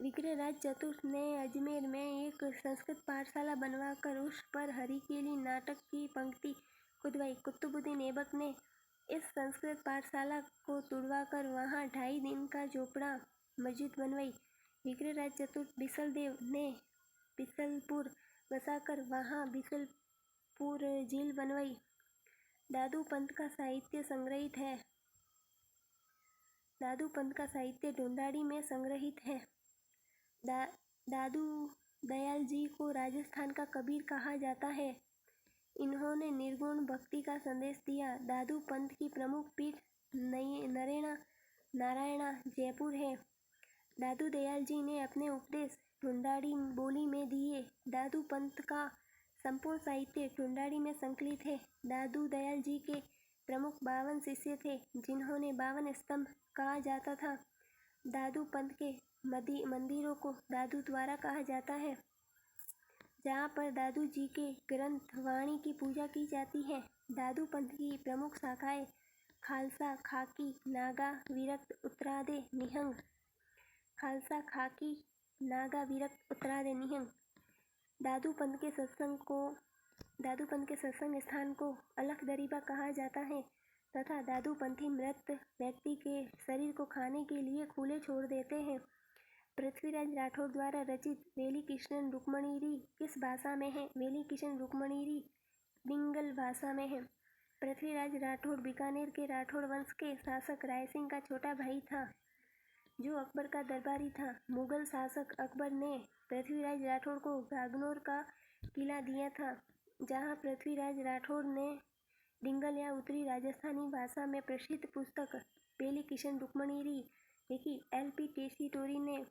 विग्रहराज चतुर्थ ने अजमेर में एक संस्कृत पाठशाला बनवाकर उस पर हरिकेली नाटक की पंक्ति खुदवाई। कुतुबुद्दीन ऐबक ने इस संस्कृत पाठशाला को तुड़वाकर वहां 2.5 दिन का झोपड़ा मस्जिद बनवाई। विग्रहराज चतुर्थ बिसलदेव ने बिसलपुर बसाकर वहां बिसलपुर झील बनवाई। दादू पंत का साहित्य संग्रहित है। दादू पंत का साहित्य ढूंढाड़ी में संग्रहित है। दादू दयाल जी को राजस्थान का कबीर कहा जाता है। इन्होंने निर्गुण भक्ति का संदेश दिया। दादू पंत की प्रमुख पीठ नरेना नारायणा जयपुर है। दादू दयाल जी ने अपने उपदेश ढूंढाड़ी बोली में दिए। दादू पंत का संपूर्ण साहित्य ढूंढाड़ी में संकलित है। दादू दयाल जी के प्रमुख 52 शिष्य थे जिन्होंने 52 स्तंभ कहा जाता था। दादू पंत के मंदिरों को दादू द्वारा कहा जाता है जहाँ पर दादू जी के ग्रंथ वाणी की पूजा की जाती है। दादू पंत की प्रमुख शाखाएं खालसा खाकी नागा विरक्त उत्तरादे निहंग। खालसा खाकी नागा विरक्त उत्तरादे निहंग। दादू पंत के सत्संग स्थान को अलख दरीबा कहा जाता है तथा दादू पंथी मृत व्यक्ति के शरीर को खाने के लिए खुले छोड़ देते हैं। पृथ्वीराज राठौड़ द्वारा रचित वेली किशन रुक्मणीरी किस भाषा में है? वेली किशन रुक्मणीरी बिंगल भाषा में है। पृथ्वीराज राठौड़ बीकानेर के राठौड़ वंश के शासक रायसिंह का छोटा भाई था जो अकबर का दरबारी था। मुगल शासक अकबर ने पृथ्वीराज राठौड़ को गागनौर का किला दिया था जहां पृथ्वीराज राठौड़ ने डिंगल या उत्तरी राजस्थानी भाषा में प्रसिद्ध पुस्तक वेली किशन रुक्मणीरी लिखी। L.P. टेसीटोरी ने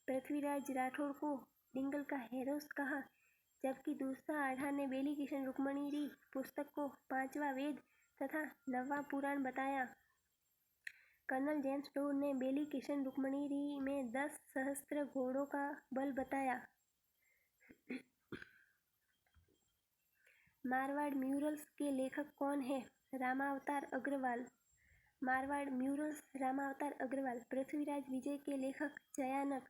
पृथ्वीराज राठौड़ को डिंगल का हेरोस कहा जबकि दूसरा आढ़ा ने वेली किशन रुक्मणीरी पुस्तक को 5वां वेद तथा 9वां पुराण बताया। कर्नल जेम्स टोड ने वेली किशन रुक्मणीरी में 10 सहस्त्र घोड़ों का बल बताया। मारवाड़ म्यूरल्स के लेखक कौन है? रामावतार अग्रवाल। मारवाड़ म्यूरल्स रामावतार अग्रवाल। पृथ्वीराज विजय के लेखक जयानक।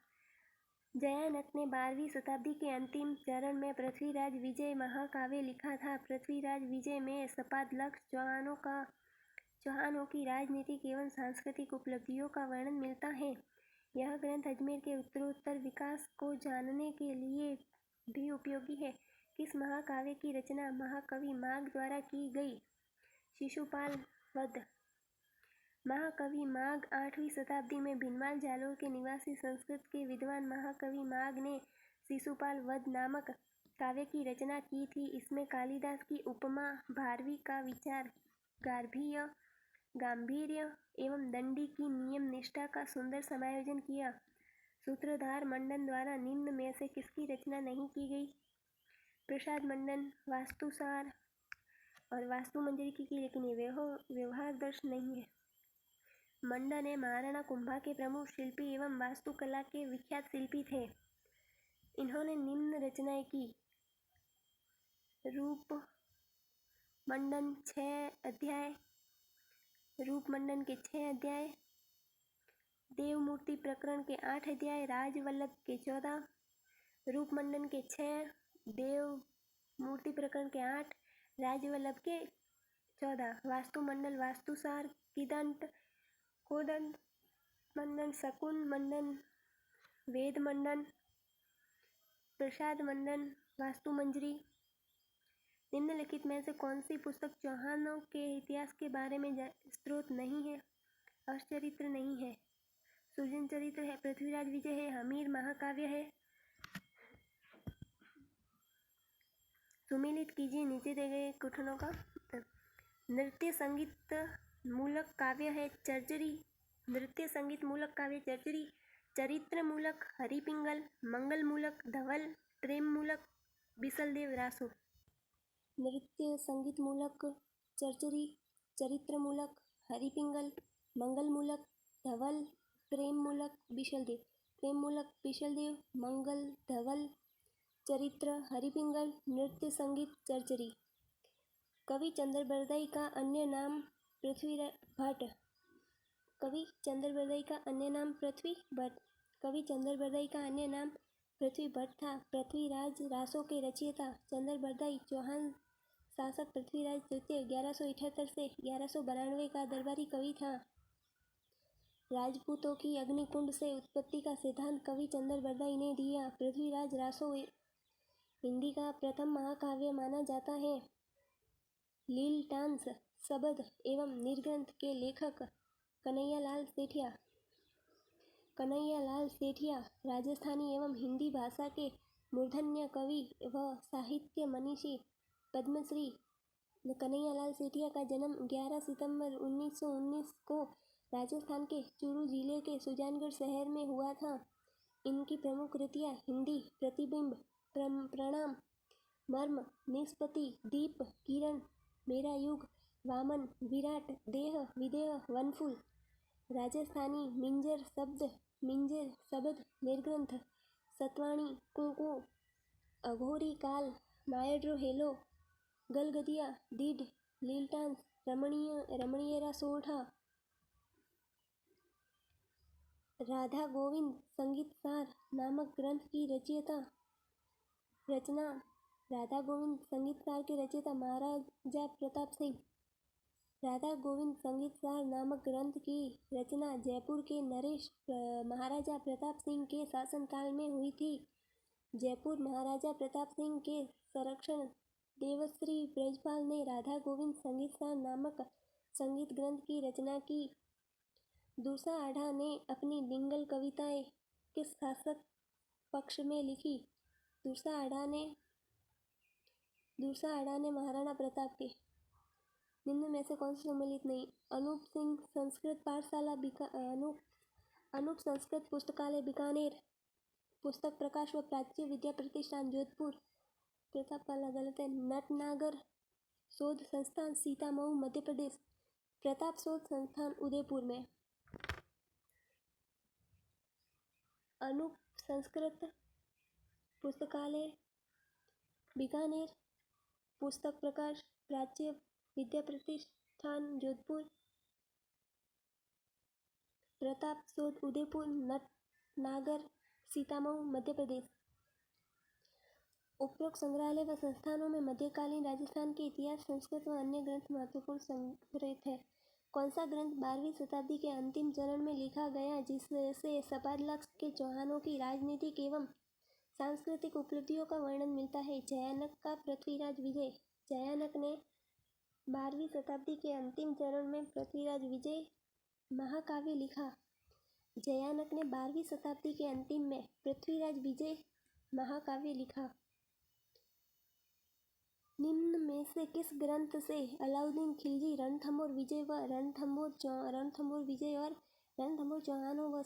जयानक ने 12वीं शताब्दी के अंतिम चरण में पृथ्वीराज विजय महाकाव्य लिखा था। पृथ्वीराज विजय में सपाद लक्ष्य चौहानों की राजनीतिक एवं सांस्कृतिक उपलब्धियों का वर्णन मिलता है। यह ग्रंथ अजमेर के उत्तरोत्तर विकास को जानने के लिए भी उपयोगी है। किस महाकाव्य की रचना महाकवि माघ द्वारा की गई? शिशुपाल वध। महाकवि माघ 8वीं शताब्दी में भिनमाल जालोर के निवासी संस्कृत के विद्वान महाकवि माघ ने शिशुपाल वध नामक काव्य की रचना की थी। इसमें कालिदास की उपमा भारवी का विचार गांभीर्य एवं दंडी की नियम निष्ठा का सुंदर समायोजन किया। सूत्रधार मंडन द्वारा निम्न में से किसकी रचना नहीं की गई? प्रसाद मंडन वास्तुसार और वास्तु मंजरी की लेकिन ये व्यवहार दर्श नहीं है। मंडन ने महाराणा कुंभा के प्रमुख शिल्पी एवं वास्तुकला के विख्यात शिल्पी थे। इन्होंने निम्न रचनाएं की। रूप मंडन 6 अध्याय, रूप मंडन के 6 अध्याय, देवमूर्ति प्रकरण के 8 अध्याय, राजवल्लभ के 14, रूप मंडन के 6, देव मूर्ति प्रकरण के 8, राजवल्लभ के 14, वास्तु मंडल, वास्तुसार, किदंत, कोदंत मंडन, शकुन मंडन, वेद मंडन, प्रसाद मंडन, वास्तु मंजरी। निम्नलिखित में से कौन सी पुस्तक चौहानों के इतिहास के बारे में स्रोत नहीं है? अष्टचरित्र नहीं है, सुजन चरित्र है, पृथ्वीराज विजय है, हमीर महाकाव्य है। सुमेलित कीजिए नीचे दिए गए कथनों का उत्तर। नृत्य संगीत मूलक काव्य है चर्चरी, नृत्य संगीत मूलक काव्य चर्चरी, चरित्र मूलक हरिपिंगल, मंगल मूलक धवल, प्रेम मूलक बिसलदेव रासो। नृत्य संगीत मूलक चर्चरी, चरित्र मूलक हरिपिंगल, मंगल मूलक धवल, प्रेम मूलक बिशलदेव। प्रेम मूलक बिशलदेव, मंगल धवल, चरित्र हरिपिंगल, नृत्य संगीत चर्चरी। कवि चंद्रबरदाई का अन्य नाम पृथ्वी भट्ट। कवि चंद्रबरदाई का अन्य नाम पृथ्वी भट्ट। कवि चंद्रबरदाई का अन्य नाम पृथ्वी भट्ट था। पृथ्वीराज रासो के रचयिता चंद्रबरदाई चौहान शासक पृथ्वीराज तृतीय 1178 से 1192 का दरबारी कवि था। राजपूतों की अग्निकुंड से उत्पत्ति का सिद्धांत कवि चंद्रबरदाई ने दिया। पृथ्वीराज रासो हिंदी का प्रथम महाकाव्य माना जाता है। लीलटांस शबद एवं निर्ग्रंथ के लेखक कन्हैयालाल सेठिया। कन्हैयालाल सेठिया राजस्थानी एवं हिंदी भाषा के मूर्धन्य कवि व साहित्य मनीषी। पद्मश्री। कन्हैयालाल सेठिया का जन्म 11 सितंबर 1919 को राजस्थान के चूरू जिले के सुजानगढ़ शहर में हुआ था। इनकी प्रमुख कृतियाँ हिंदी प्रतिबिंब, प्रणाम, मर्म, निष्पत्ति, दीप, किरण, मेरा युग, वामन, विराट, देह, विदेह, वनफूल। राजस्थानी मिंजर शब्द, निर्ग्रंथ, सतवाणी, कुकू, अघोरी काल, मायड्रो हेलो, गलगदिया, दीड, लीलटांस, रमणीयरा सोरठा। राधा गोविंद संगीत सार नामक ग्रंथ की रचना राधा गोविंद संगीत सार के रचयिता महाराजा प्रताप सिंह। राधा गोविंद संगीत सार नामक ग्रंथ की रचना जयपुर के नरेश महाराजा प्रताप सिंह के शासनकाल में हुई थी। जयपुर महाराजा प्रताप सिंह के संरक्षण देवश्री ब्रजपाल ने राधा गोविंद संगीत सार नामक संगीत ग्रंथ की रचना की। दूसा आढ़ा ने अपनी डिंगल कविताएं किस शासक पक्ष में लिखी? दूसा आढ़ा ने महाराणा प्रताप के। निम्न में से कौन सा सम्मिलित नहीं? अनूप सिंह संस्कृत पाठशाला अनूप संस्कृत पुस्तकालय बीकानेर, पुस्तक प्रकाश व प्राच्य विद्या प्रतिष्ठान जोधपुर। प्रताप वाला गलत है। नटनागर शोध संस्थान सीतामऊ मध्य प्रदेश, प्रताप शोध संस्थान उदयपुर में। अनूप संस्कृत पुस्तकालय बीकानेर, पुस्तक प्रकाश प्राच्य विद्या प्रतिष्ठान जोधपुर, प्रताप शोध उदयपुर, नटनागर सीतामऊ मध्य प्रदेश। उपरोक्त संग्रहालय व संस्थानों में मध्यकालीन राजस्थान के इतिहास, संस्कृत व अन्य ग्रंथ महत्वपूर्ण संग्रहित है। कौन सा ग्रंथ 12वीं शताब्दी के अंतिम चरण में लिखा गया जिससे सपादलक्ष्य के चौहानों की राजनीतिक एवं सांस्कृतिक उपलब्धियों का वर्णन मिलता है? जयानक का पृथ्वीराज विजय। जयानक ने 12वीं शताब्दी के अंतिम चरण में पृथ्वीराज विजय महाकाव्य लिखा। जयानक ने 12वीं शताब्दी के अंतिम में पृथ्वीराज विजय महाकाव्य लिखा। निम्न में से किस ग्रंथ से अलाउद्दीन खिलजी रणथंभौर विजय और रणथंभौर चौहानों व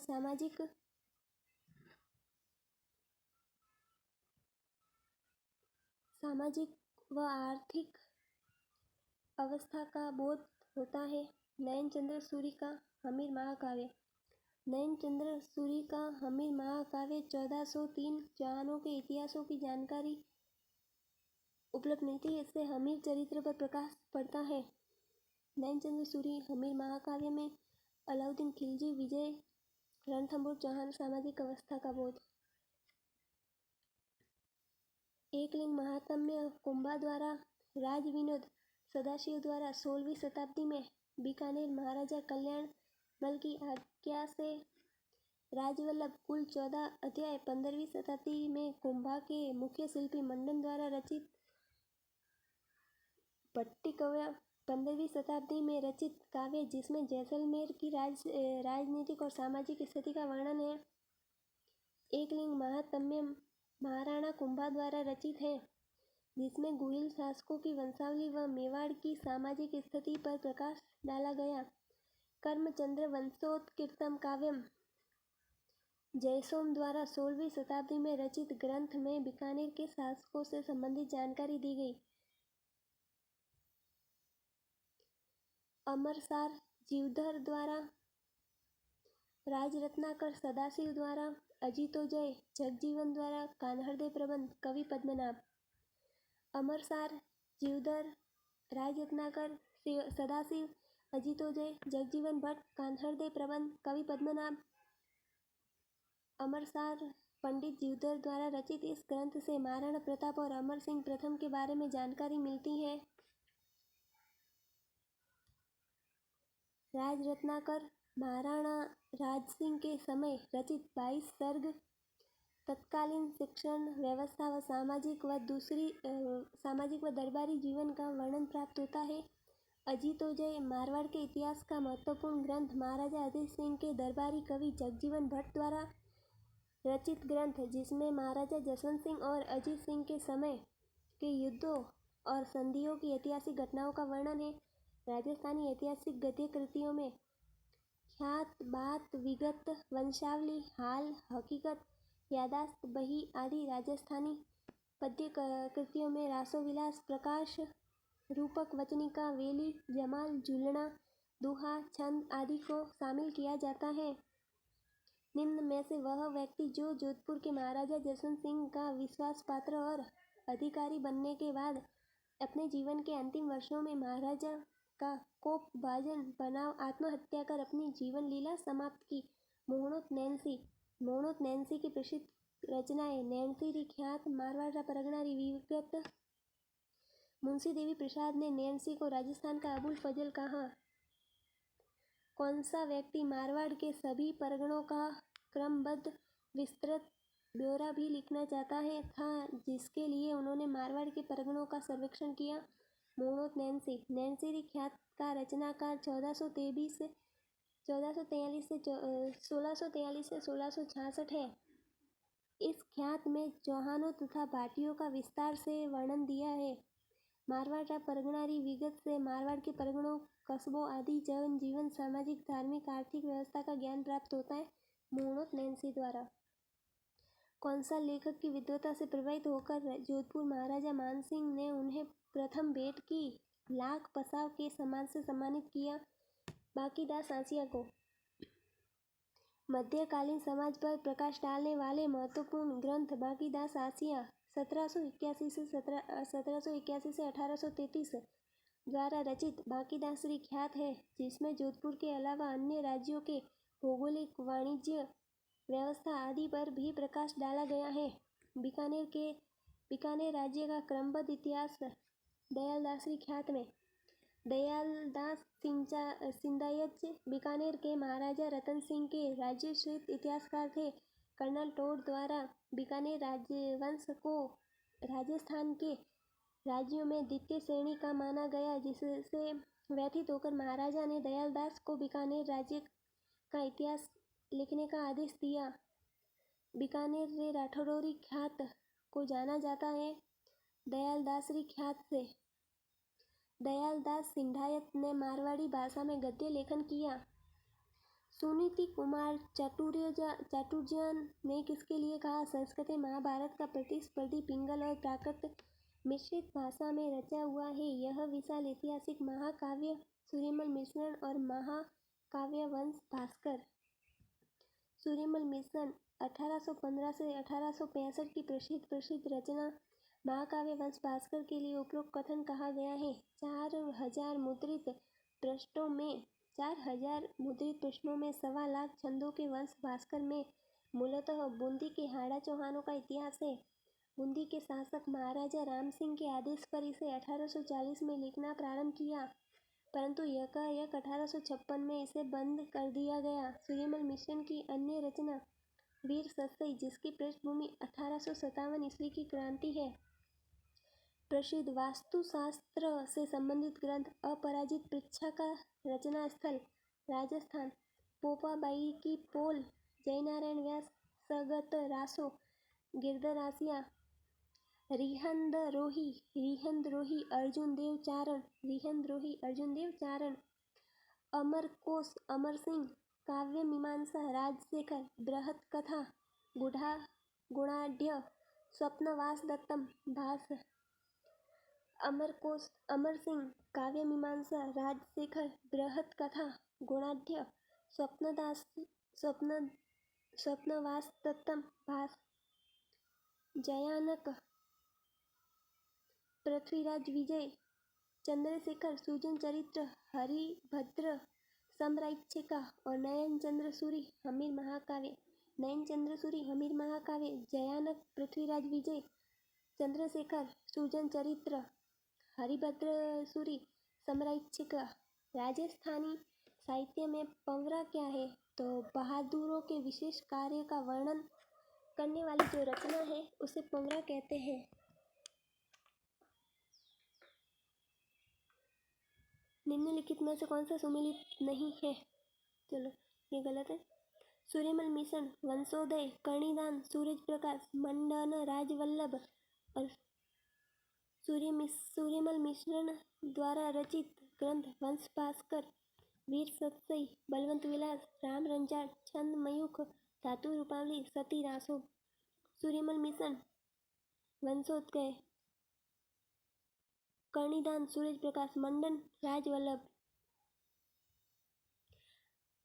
सामाजिक व आर्थिक अवस्था का बोध होता है? नयनचंद्र सूरि का हमीर महाकाव्य। नयनचंद्र सूरि का हमीर महाकाव्य 1403 चौहानों के इतिहासों की जानकारी उपलब्ध मिलती है। इससे हमीर चरित्र पर प्रकाश पड़ता है। नयनचंद्र सूरि हमीर महाकाव्य में अलाउद्दीन खिलजी विजय, रणथंभौर चौहान, सामाजिक अवस्था का बोध। एकलिंग महात्म्य कुंभा द्वारा राज विनोद सदाशिव द्वारा 16वीं शताब्दी में बीकानेर महाराजा कल्याण मल की आज्ञा से राजवल्लभ कुल 14 अध्याय 15वीं शताब्दी में कुंभा के मुख्य शिल्पी मंडन द्वारा रचित पट्टिकव्य 15वीं शताब्दी में रचित काव्य जिसमें जैसलमेर की राजनीतिक और सामाजिक स्थिति का वर्णन है। एकलिंग महात्म्य महाराणा कुंभा द्वारा रचित है जिसमें गुहिल शासकों की वंशावली व मेवाड़ की सामाजिक स्थिति पर प्रकाश डाला गया। कर्मचंद्र वंशोत्कृष्टम काव्यम जयसोम द्वारा 16वीं शताब्दी में रचित ग्रंथ में बीकानेर के शासकों से संबंधित जानकारी दी गई। अमरसार जीवधर द्वारा राजरत्नाकर सदाशिव द्वारा अजितोजय जगजीवन द्वारा कान्हरदे प्रबंध कवि पद्मनाभ। अमरसार जीवधर राजरत्नाकर सदाशिव अजितोजय जगजीवन भट्ट कान्हरदे प्रबंध कवि पद्मनाभ। अमरसार पंडित जीवधर द्वारा रचित इस ग्रंथ से महाराणा प्रताप और अमर सिंह प्रथम के बारे में जानकारी मिलती है। राजरत्नाकर महाराणा राजसिंह के समय रचित 22 सर्ग तत्कालीन शिक्षण व्यवस्था व सामाजिक व दरबारी जीवन का वर्णन प्राप्त होता है। अजितोजय मारवाड़ के इतिहास का महत्वपूर्ण ग्रंथ महाराजा अजीत सिंह के दरबारी कवि जगजीवन भट्ट द्वारा रचित ग्रंथ जिसमें महाराजा जसवंत सिंह और अजीत सिंह के समय के युद्धों और संधियों की ऐतिहासिक घटनाओं का वर्णन है। राजस्थानी ऐतिहासिक गद्य कृतियों में ख्यात बात विगत वंशावली हाल हकीकत यादाश्त बही आदि राजस्थानी पद्य कृतियों में रासोविलास प्रकाश रूपक वचनिका वेली जमाल झूलना दोहा छंद आदि को शामिल किया जाता है। निम्न में से वह व्यक्ति जो जोधपुर के महाराजा जसवंत सिंह का विश्वास पात्र और अधिकारी बनने के बाद अपने जीवन के अंतिम वर्षों में महाराजा का कोप भाजन बनाव आत्महत्या कर अपनी जीवन लीला समाप्त की। मोहनोत नैन्सी की प्रसिद्ध रचनाएं नैन्सी री ख्यात मारवाड़ परगना री विगत। मुंशी देवी प्रसाद ने नैन्सी को राजस्थान का अबुल फजल कहा। कौन सा व्यक्ति मारवाड़ के सभी परगनों का क्रमबद्ध विस्तृत ब्यौरा भी लिखना चाहता है था जिसके लिए उन्होंने मारवाड़ के परगनों का सर्वेक्षण किया। मोहनोत नैन्सी री ख्यात का रचनाकार 1443 से 1666 है। इस ख्यात में चौहानों तथा भाटियों का विस्तार से वर्णन दिया है। मारवाड़ परगना री विगत से मारवाड़ के परगनों कस्बों आदि जन जीवन सामाजिक धार्मिक आर्थिक व्यवस्था का ज्ञान प्राप्त होता है। मोहनोत नैन्सी द्वारा कौन सा लेखक की विद्वता से प्रभावित होकर जोधपुर महाराजा मानसिंह ने उन्हें प्रथम भेंट की लाख पसाव के सम्मान से सम्मानित किया। बाकीदास आसिया को मध्यकालीन समाज पर प्रकाश डालने वाले महत्वपूर्ण ग्रंथ बाकीदास आसिया 1781 से 1833 द्वारा रचित बाकीदासरी ख्यात है जिसमें जोधपुर के अलावा अन्य राज्यों के भौगोलिक वाणिज्य व्यवस्था आदि पर भी प्रकाश डाला गया है। बीकानेर राज्य का क्रमबद्ध इतिहास दयालदासरी ख्यात में दयालदास सिंधायत बीकानेर के महाराजा रतन सिंह के राज्यश्रित इतिहासकार थे। कर्नल टोड द्वारा बीकानेर राजवंश को राजस्थान के राज्यों में द्वितीय श्रेणी का माना गया जिससे व्यथित होकर महाराजा ने दयालदास को बीकानेर राज्य का इतिहास लिखने का आदेश दिया। बीकानेर रे राठौरी ख्यात को जाना जाता है दयालदासरी ख्यात से। दयालदास सिंधायत ने मारवाड़ी भाषा में गद्य लेखन किया। सुनीति कुमार चाटुर्जन ने किसके लिए कहा संस्कृत महाभारत का प्रतिस्पर्धी पिंगल और प्राकृत मिश्रित भाषा में रचा हुआ है। यह विशाल ऐतिहासिक महाकाव्य सूर्यमल मिश्रण और महाकाव्य वंश भास्कर। सूर्यमल मिश्रण 1815 से 1865 की प्रसिद्ध रचना महाकाव्य वंश भास्कर के लिए उपरोक्त कथन कहा गया है। 4000 मुद्रित पृष्ठों में 1.25 लाख छंदों के वंश भास्कर में मूलतः बूंदी के हाड़ा चौहानों का इतिहास है। बूंदी के शासक महाराजा राम सिंह के आदेश पर इसे 1840 में लिखना प्रारंभ किया, परंतु यकायक 1856 में इसे बंद कर दिया गया। सूर्यमल मिश्रण की अन्य रचना वीर सतसई, जिसकी पृष्ठभूमि 1857 ईस्वी की क्रांति है। प्रसिद्ध वास्तुशास्त्र से संबंधित ग्रंथ अपराजित पृच्छा का रचना स्थल राजस्थान, पोपाबाई की पोल, जयनारायण व्यास सगत रासो, गिरधरासिया, रिहंदरोही अर्जुन देव चारण, अमरकोश अमर सिंह, काव्य मीमांसा राजशेखर, बृहत कथा गुणाढ़ स्वप्नवास दत्तम भास। अमरकोश अमर सिंह, काव्य मीमांसा राजशेखर, बृहत कथा गुणाढ़ स्वप्नवास दत्तम भास। जयानक, पृथ्वीराज विजय, चंद्रशेखर, सुजन चरित्र, हरिभद्र समराइच्छिका और नयन चंद्र सूरी हमीर महाकाव्य। जयानक, पृथ्वीराज विजय, चंद्रशेखर, सुजन चरित्र, हरिभद्र सूरी समराइच्छिका। राजस्थानी साहित्य में पंवरा क्या है? तो बहादुरों के विशेष कार्य का वर्णन करने वाली जो रचना है उसे पंवरा कहते हैं। निम्नलिखित में से कौन सा सुमेलित नहीं है? चलो, ये गलत है। सूर्यमल मिश्रण, वंशोदय, कणिदान, सूरज प्रकाश, मंडन राजवल्लभ और सूर्यमल मिश्रण द्वारा रचित ग्रंथ वंश भास्कर, वीर सतसई, बलवंत विलास, राम रंजाड़, छंद मयूख, धातु रूपावली, सती रासो। सूर्यमल मिश्रण, वंशोदय, कणिदान, सूरज प्रकाश, मंडन राजवल्लभ।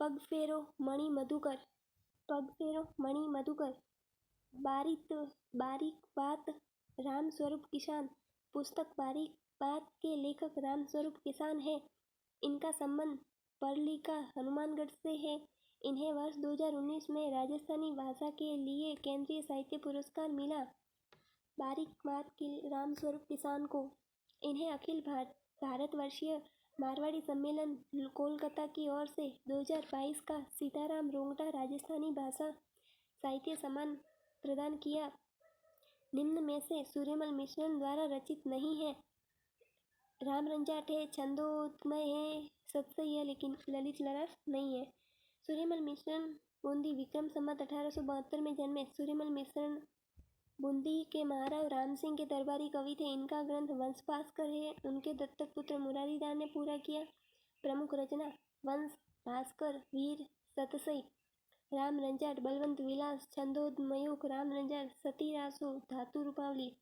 पगफेरो मणि मधुकर, बारीक बात राम स्वरूप किसान। पुस्तक बारीक बात के लेखक राम स्वरूप किसान है। इनका संबंध परलीका हनुमानगढ़ से है। इन्हें वर्ष 2019 में राजस्थानी भाषा के लिए केंद्रीय साहित्य पुरस्कार मिला। बारीक बात के राम स्वरूप किसान को इन्हें अखिल भारतवर्षीय मारवाड़ी सम्मेलन कोलकाता की ओर से 2022 का सीताराम रोंगटा राजस्थानी भाषा साहित्य सम्मान प्रदान किया। निम्न में से सूर्यमल मिश्रण द्वारा रचित नहीं है। राम रंजाट है, छंदोदय है, सतसई है, लेकिन ललित ललास नहीं है। सूर्यमल मिश्रण बूंदी विक्रम संवत 1872 में जन्मे। सूर्यमल मिश्रण बूंदी के महाराव राम सिंह के दरबारी कवि थे। इनका ग्रंथ वंश भास्कर है। उनके दत्तक पुत्र मुरारीदास ने पूरा किया। प्रमुख रचना वंश भास्कर, वीर सतसई, राम रंजाड़, बलवंत विलास, छंदोद मयूख, राम रंजाड़, सती रासो, धातु रूपावली।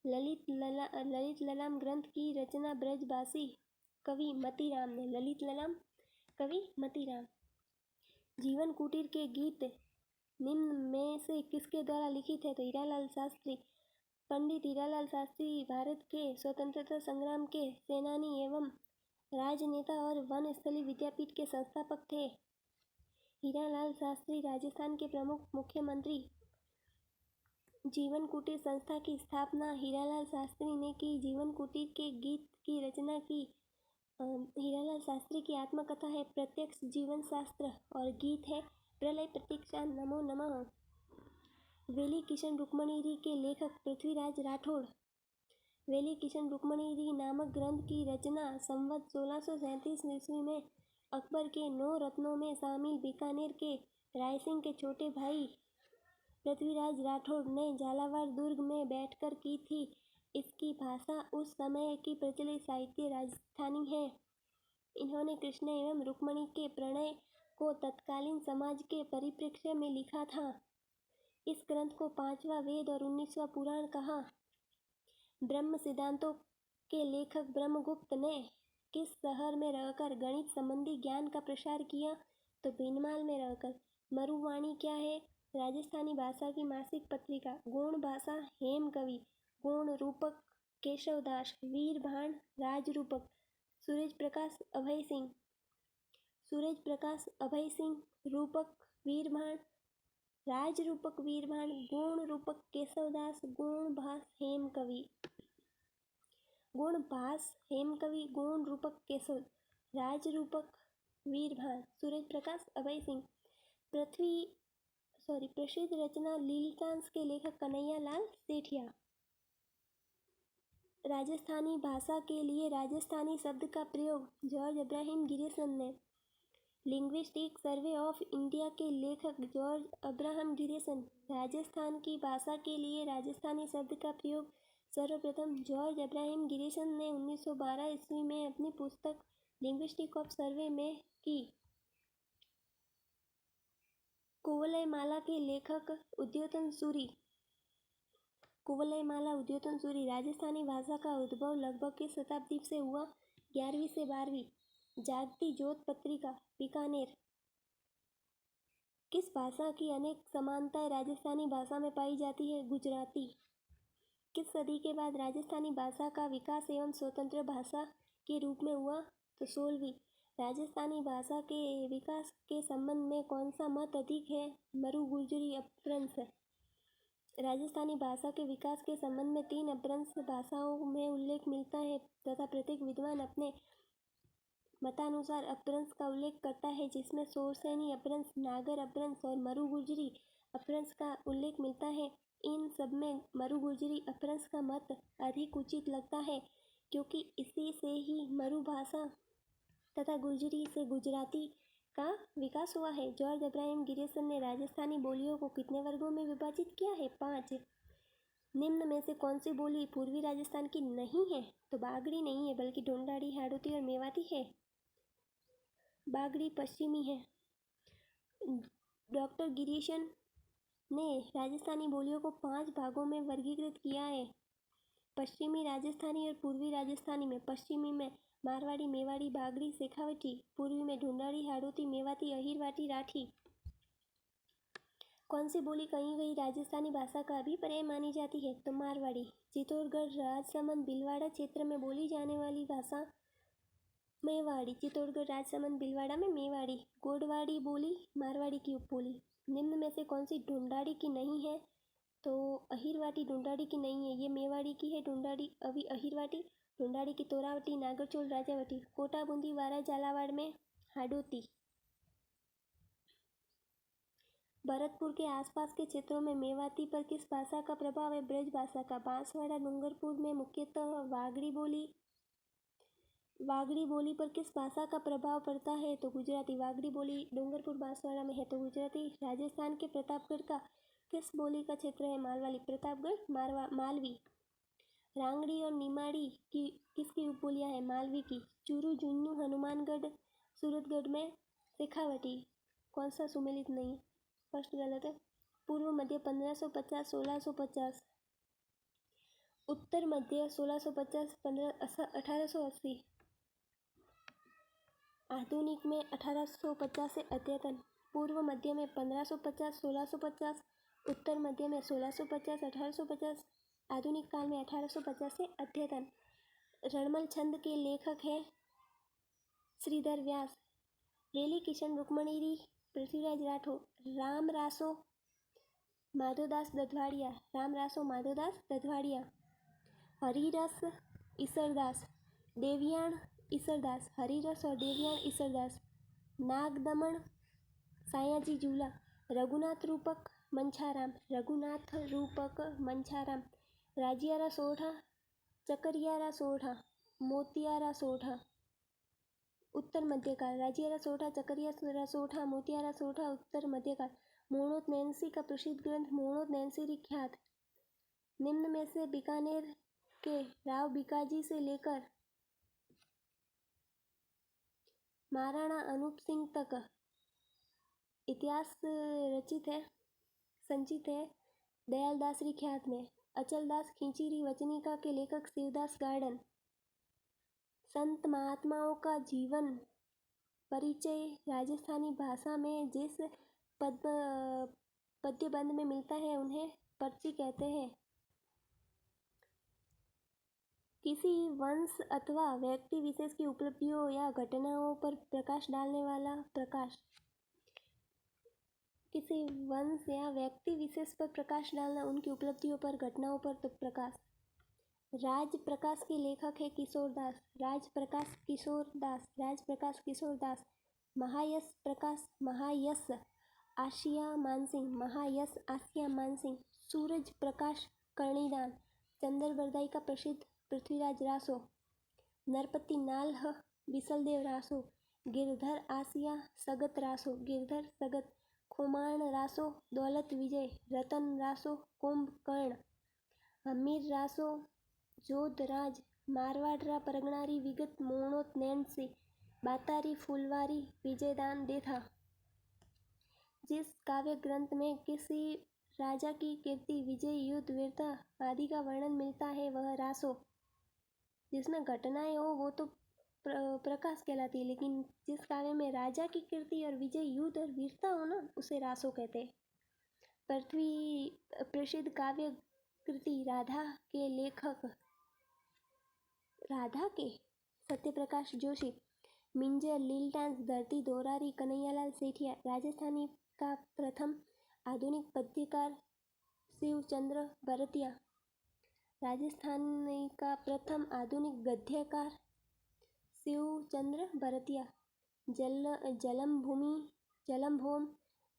ललित ललाम ग्रंथ की रचना ब्रजभाषी कवि मतीराम ने। ललित ललाम कवि मतीराम। जीवन कुटीर के गीत निम्न में से किसके द्वारा लिखित है? तो हीरालाल शास्त्री। पंडित हीरालाल शास्त्री भारत के स्वतंत्रता संग्राम के सेनानी एवं राजनेता और वनस्थली विद्यापीठ के संस्थापक थे। हीरालाल शास्त्री राजस्थान के प्रमुख मुख्यमंत्री। जीवन कुटीर संस्था की स्थापना हीरालाल शास्त्री ने की। जीवन कुटीर के गीत की रचना की। हीरालाल शास्त्री की आत्मकथा है प्रत्यक्ष जीवन शास्त्र और गीत है प्रलय प्रतीक्षा नमो नमः। वेली किशन रुक्मणी के लेखक पृथ्वीराज राठौड़। वेली किशन रुक्मणी नामक ग्रंथ की रचना संवत 1637 ईस्वी में अकबर के 9 रत्नों में शामिल बीकानेर के रायसिंह के छोटे भाई पृथ्वीराज राठौड़ ने झालावाड़ दुर्ग में बैठकर की थी। इसकी भाषा उस समय की प्रचलित साहित्य राजस्थानी है। इन्होंने कृष्ण एवं रुक्मणी के प्रणय को तत्कालीन समाज के परिप्रेक्ष्य में लिखा था। इस ग्रंथ को 5वां वेद और 19वां पुराण कहा। ब्रह्म सिद्धांतों के लेखक ब्रह्मगुप्त ने किस शहर में रहकर गणित संबंधी ज्ञान का प्रसार किया? तो भीनमाल में रहकर। मरुवाणी क्या है? राजस्थानी भाषा की मासिक पत्रिका। गौण भाषा हेम कवि। गौण रूपक केशवदास। वीर भाण राजरूपक सूरज प्रकाश अभय सिंह। रूपक वीर भाण राज रूपक वीरभान, गुण रूपक केशवदास, गुण भास हेमकवि, गुण भास हेमकवि, गुण रूपक केशव, राज रूपक वीरभान, सूरज प्रकाश, अभय सिंह। प्रसिद्ध रचना लीलिकांश के लेखक कन्हैया लाल सेठिया। राजस्थानी भाषा के लिए राजस्थानी शब्द का प्रयोग जॉर्ज अब्राहम गिरिसन ने। लिंग्विस्टिक सर्वे ऑफ इंडिया के लेखक जॉर्ज अब्राहम गिरिसन। राजस्थान की भाषा के लिए राजस्थानी शब्द का प्रयोग सर्वप्रथम जॉर्ज अब्राहम गिरिसन ने 1912 ईस्वी में अपनी पुस्तक लिंग्विस्टिक ऑफ सर्वे में की। कुवलयमाला के लेखक उद्योतन सूरी। कुवलयमाला उद्योतन सूरी। राजस्थानी भाषा का उद्भव लगभग किस शताब्दी से हुआ? 11वीं से 12वीं। जागती ज्योत पत्रिका, बीकानेर। किस भाषा की अनेक समानताएं राजस्थानी भाषा में पाई जाती है? गुजराती। किस सदी के बाद राजस्थानी भाषा का विकास एवं स्वतंत्र भाषा के रूप में हुआ? तो 16वीं। राजस्थानी भाषा के विकास के संबंध में कौन सा मत अधिक है? मरु गुर्जरी अपभ्रंश। राजस्थानी भाषा के विकास के संबंध में 3 अपभ्रंश भाषाओं में उल्लेख मिलता है तथा प्रत्येक विद्वान अपने मतानुसार अपभ्रंश का उल्लेख करता है, जिसमें सोरसैनी अपभ्रंश, नागर अपभ्रंश और मरु गुर्जरी अपभ्रंश का उल्लेख मिलता है। इन सब में मरु गुर्जरी अपभ्रंश का मत अधिक उचित लगता है, क्योंकि इसी से ही मरु भाषा तथा गुर्जरी से गुजराती का विकास हुआ है। जॉर्ज अब्राहम गिरिसन ने राजस्थानी बोलियों को कितने वर्गों में विभाजित किया है? 5। निम्न में से कौन सी बोली पूर्वी राजस्थान की नहीं है? तो बागड़ी नहीं है, बल्कि ढूंढाड़ी, हाड़ौती और मेवाती है। बागड़ी पश्चिमी है। डॉक्टर गिरिसन ने राजस्थानी बोलियों को 5 भागों में वर्गीकृत किया है। पश्चिमी राजस्थानी और पूर्वी राजस्थानी में पश्चिमी में मारवाड़ी, मेवाड़ी, बागड़ी, शेखावटी, पूर्वी में ढूंढाड़ी, हाड़ौती, मेवाती, अहिरवाटी, राठी। कौन सी बोली कहीं कहीं राजस्थानी भाषा का अभिप्राय मानी जाती है? तो मारवाड़ी। चित्तौड़गढ़, राजसमंद, भीलवाड़ा क्षेत्र में बोली जाने वाली भाषा मेवाड़ी। चित्तौड़गढ़, राजसमंद, भीलवाड़ा में मेवाड़ी। गोडवाड़ी बोली मारवाड़ी की उपबोली। निम्न में से कौन सी ढूंढाड़ी की नहीं है? तो अहिरवाटी ढूंढाड़ी की नहीं है, ये मेवाड़ी की है। ढूंढाड़ी अहिरवाटी। ढूंढाड़ी की तोरावटी, नागरचोल, राजावटी। कोटा, बूंदी, वारा, झालावाड़ में हाड़ौती। भरतपुर के आसपास के क्षेत्रों में मेवाती पर किस भाषा का प्रभाव है? ब्रज भाषा का। बांसवाड़ा, डूंगरपुर में मुख्यतः वागड़ी बोली पर किस भाषा का प्रभाव पड़ता है? तो गुजराती। वागड़ी बोली डूंगरपुर, बांसवाड़ा में है तो गुजराती। राजस्थान के प्रतापगढ़ का किस बोली का क्षेत्र है? मालवाड़ी। प्रतापगढ़ मालवी। रांगड़ी और निमाड़ी की किसकी उपबोलियाँ हैं? मालवी की। चूरू, झुंझुनू, हनुमानगढ़, सूरतगढ़ में शेखावटी। कौन सा सुमेलित नहीं? फर्स्ट गलत है। पूर्व मध्य 1550 1650। उत्तर मध्य 1650 1880। आधुनिक में 1850 से अद्यतन। पूर्व मध्य में 1550 1650, उत्तर मध्य में 1650 1850, आधुनिक काल में 1850 से अद्यतन। रणमल छंद के लेखक हैं श्रीधर व्यास। रेली किशन रुक्मणी, पृथ्वीराज राठौर। राम रासो माधोदास दधवाड़िया। राम रासो माधोदास दधवाड़िया। हरिरस ईसरदास। देवयान ईसरदास। हरिरस और देवयान ईसरदास। नागदमन सायाजी जूला। रघुनाथ रूपक मंछाराम। रघुनाथ रूपक मंछाराम। राजियारा सोढ़ा, चकरियारा सोढ़ा, मोतियारा सोढ़ा। उत्तर मध्यकाल। राजियारा सोढ़ा, चकरियारा सोढ़ा, मोतियारा सोढ़ा, उत्तर मध्यकाल। मोहनोद नैन्सी का प्रसिद्ध ग्रंथ मोहनोद नैन्सी ख्यात। निम्न में से बीकानेर के राव बीकाजी से लेकर महाराणा अनूप सिंह तक इतिहास संचित है दयालदासरी ख्यात में। अचलदास खींचीरी वचनिका के लेखक शिवदास गार्डन। संत महात्माओं का जीवन परिचय राजस्थानी भाषा में जिस पद्यबंध में मिलता है उन्हें पर्ची कहते हैं। किसी वंश अथवा व्यक्ति विशेष की उपलब्धियों या घटनाओं पर प्रकाश डालने वाला प्रकाश। किसी वंश या व्यक्ति विशेष पर प्रकाश डालना, उनकी उपलब्धियों पर, घटनाओं पर तो प्रकाश। राज प्रकाश के लेखक है किशोर दास। राज प्रकाश किशोर दास, राज प्रकाश किशोर दास। महायश प्रकाश, महायश आसिया मानसिंह, महायश आसिया मानसिंह। सूरज प्रकाश कर्णिदान, चंदर बरदाई का प्रसिद्ध पृथ्वीराज रासो। नरपति नालह बिसलदेव रासो। गिरधर आसिया सगत रासो, गिरधर सगत। खोमाण रासो दौलत विजय, रतन रासो कुंभकर्ण। हमीर रासो जोधराज, मारवाड़रा परगणारी विगत मोणोत नैनसी। बातारी फुलवारी विजयदान देथा। जिस काव्य ग्रंथ में किसी राजा की कीर्ति, विजय, युद्ध, वीरता आदि का वर्णन मिलता है वह रासो। जिसमें घटनाएं हो वो तो प्रकाश कहलाती है, लेकिन जिस काव्य में राजा की कीर्ति और विजय, युद्ध और वीरता हो ना, उसे रासो कहते हैं। पृथ्वी प्रसिद्ध काव्य कृति राधा के लेखक, राधा के सत्यप्रकाश जोशी। मिंजर, लील डांस, धरती दोरारी कन्हैयालाल सेठिया। राजस्थानी का प्रथम आधुनिक पद्यकार शिवचंद्र भरतिया। राजस्थान का प्रथम आधुनिक गद्यकार शिवचंद्र भरतिया। जलमभूमि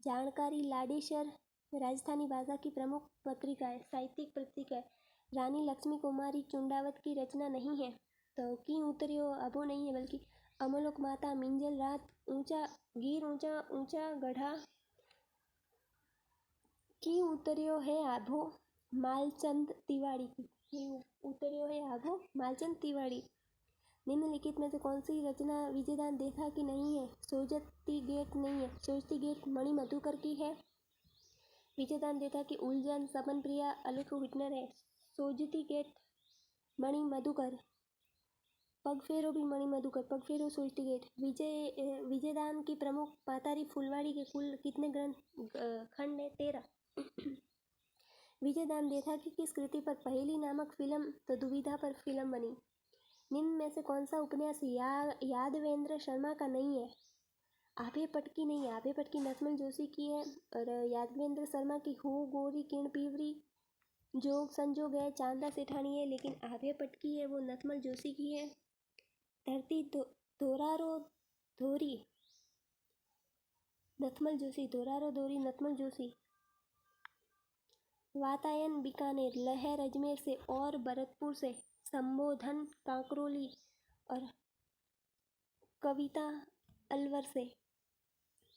जानकारी लाडेसर राजस्थानी भाषा की प्रमुख पत्रिका है, साहित्यिक पत्रिका है। रानी लक्ष्मी कुमारी चुंडावत की रचना नहीं है। तो की उतरियो अभो नहीं है, बल्कि अमोलोक माता, मिंजल रात, ऊंचा गिर, ऊंचा ऊंचा गढ़ा की उतरियो है आभो मालचंद तिवाड़ी की उतरियो है आभो मालचंद तिवाड़ी। निम्नलिखित में से कौन सी रचना विजयदान देथा की नहीं है? सोजती गेट नहीं है। सोजती गेट मणि मधुकर की है। विजयदान देथा की उलझन, सपन प्रिया, अलुक हुटनर है। सोजती गेट मणि मधुकर। पगफेरो भी मणि मधुकर, पगफेरो सोजती गेट। विजयदान की प्रमुख पातारी फुलवाड़ी के कुल कितने खंड है? 13। विजयदान देथा की किस कृति पर पहेली नामक फिल्म तो दुविधा पर फिल्म बनी? निम्न में से कौन सा उपन्यास यादवेंद्र शर्मा का नहीं है? आभे पटकी नहीं है। आभे पटकी नथमल जोशी की है। और यादवेंद्र शर्मा की हो गोरी किरण पीवरी, जोग संजोग है, चांदा सेठानी है, लेकिन आभे पटकी है वो नथमल जोशी की है। धरती दोरारो धोरी नथमल जोशी, दोरारो धोरी नथमल जोशी। वातायन बीकानेर, लहर अजमेर से और भरतपुर से। संबोधन कांकरोली और कविता अलवर से।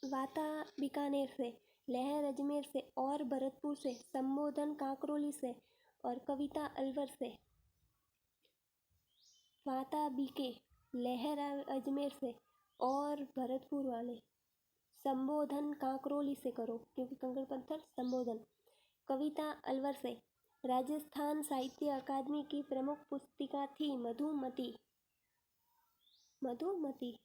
वाता बीकानेर से, लहर अजमेर से और भरतपुर से। संबोधन कांकरोली से और कविता अलवर से। वाता बीके, लहर अजमेर से और भरतपुर वाले। संबोधन कांकरोली से करो क्योंकि कंकड़ पत्थर संबोधन। कविता अलवर से। राजस्थान साहित्य अकादमी की प्रमुख पुस्तिका थी मधुमती। मधुमती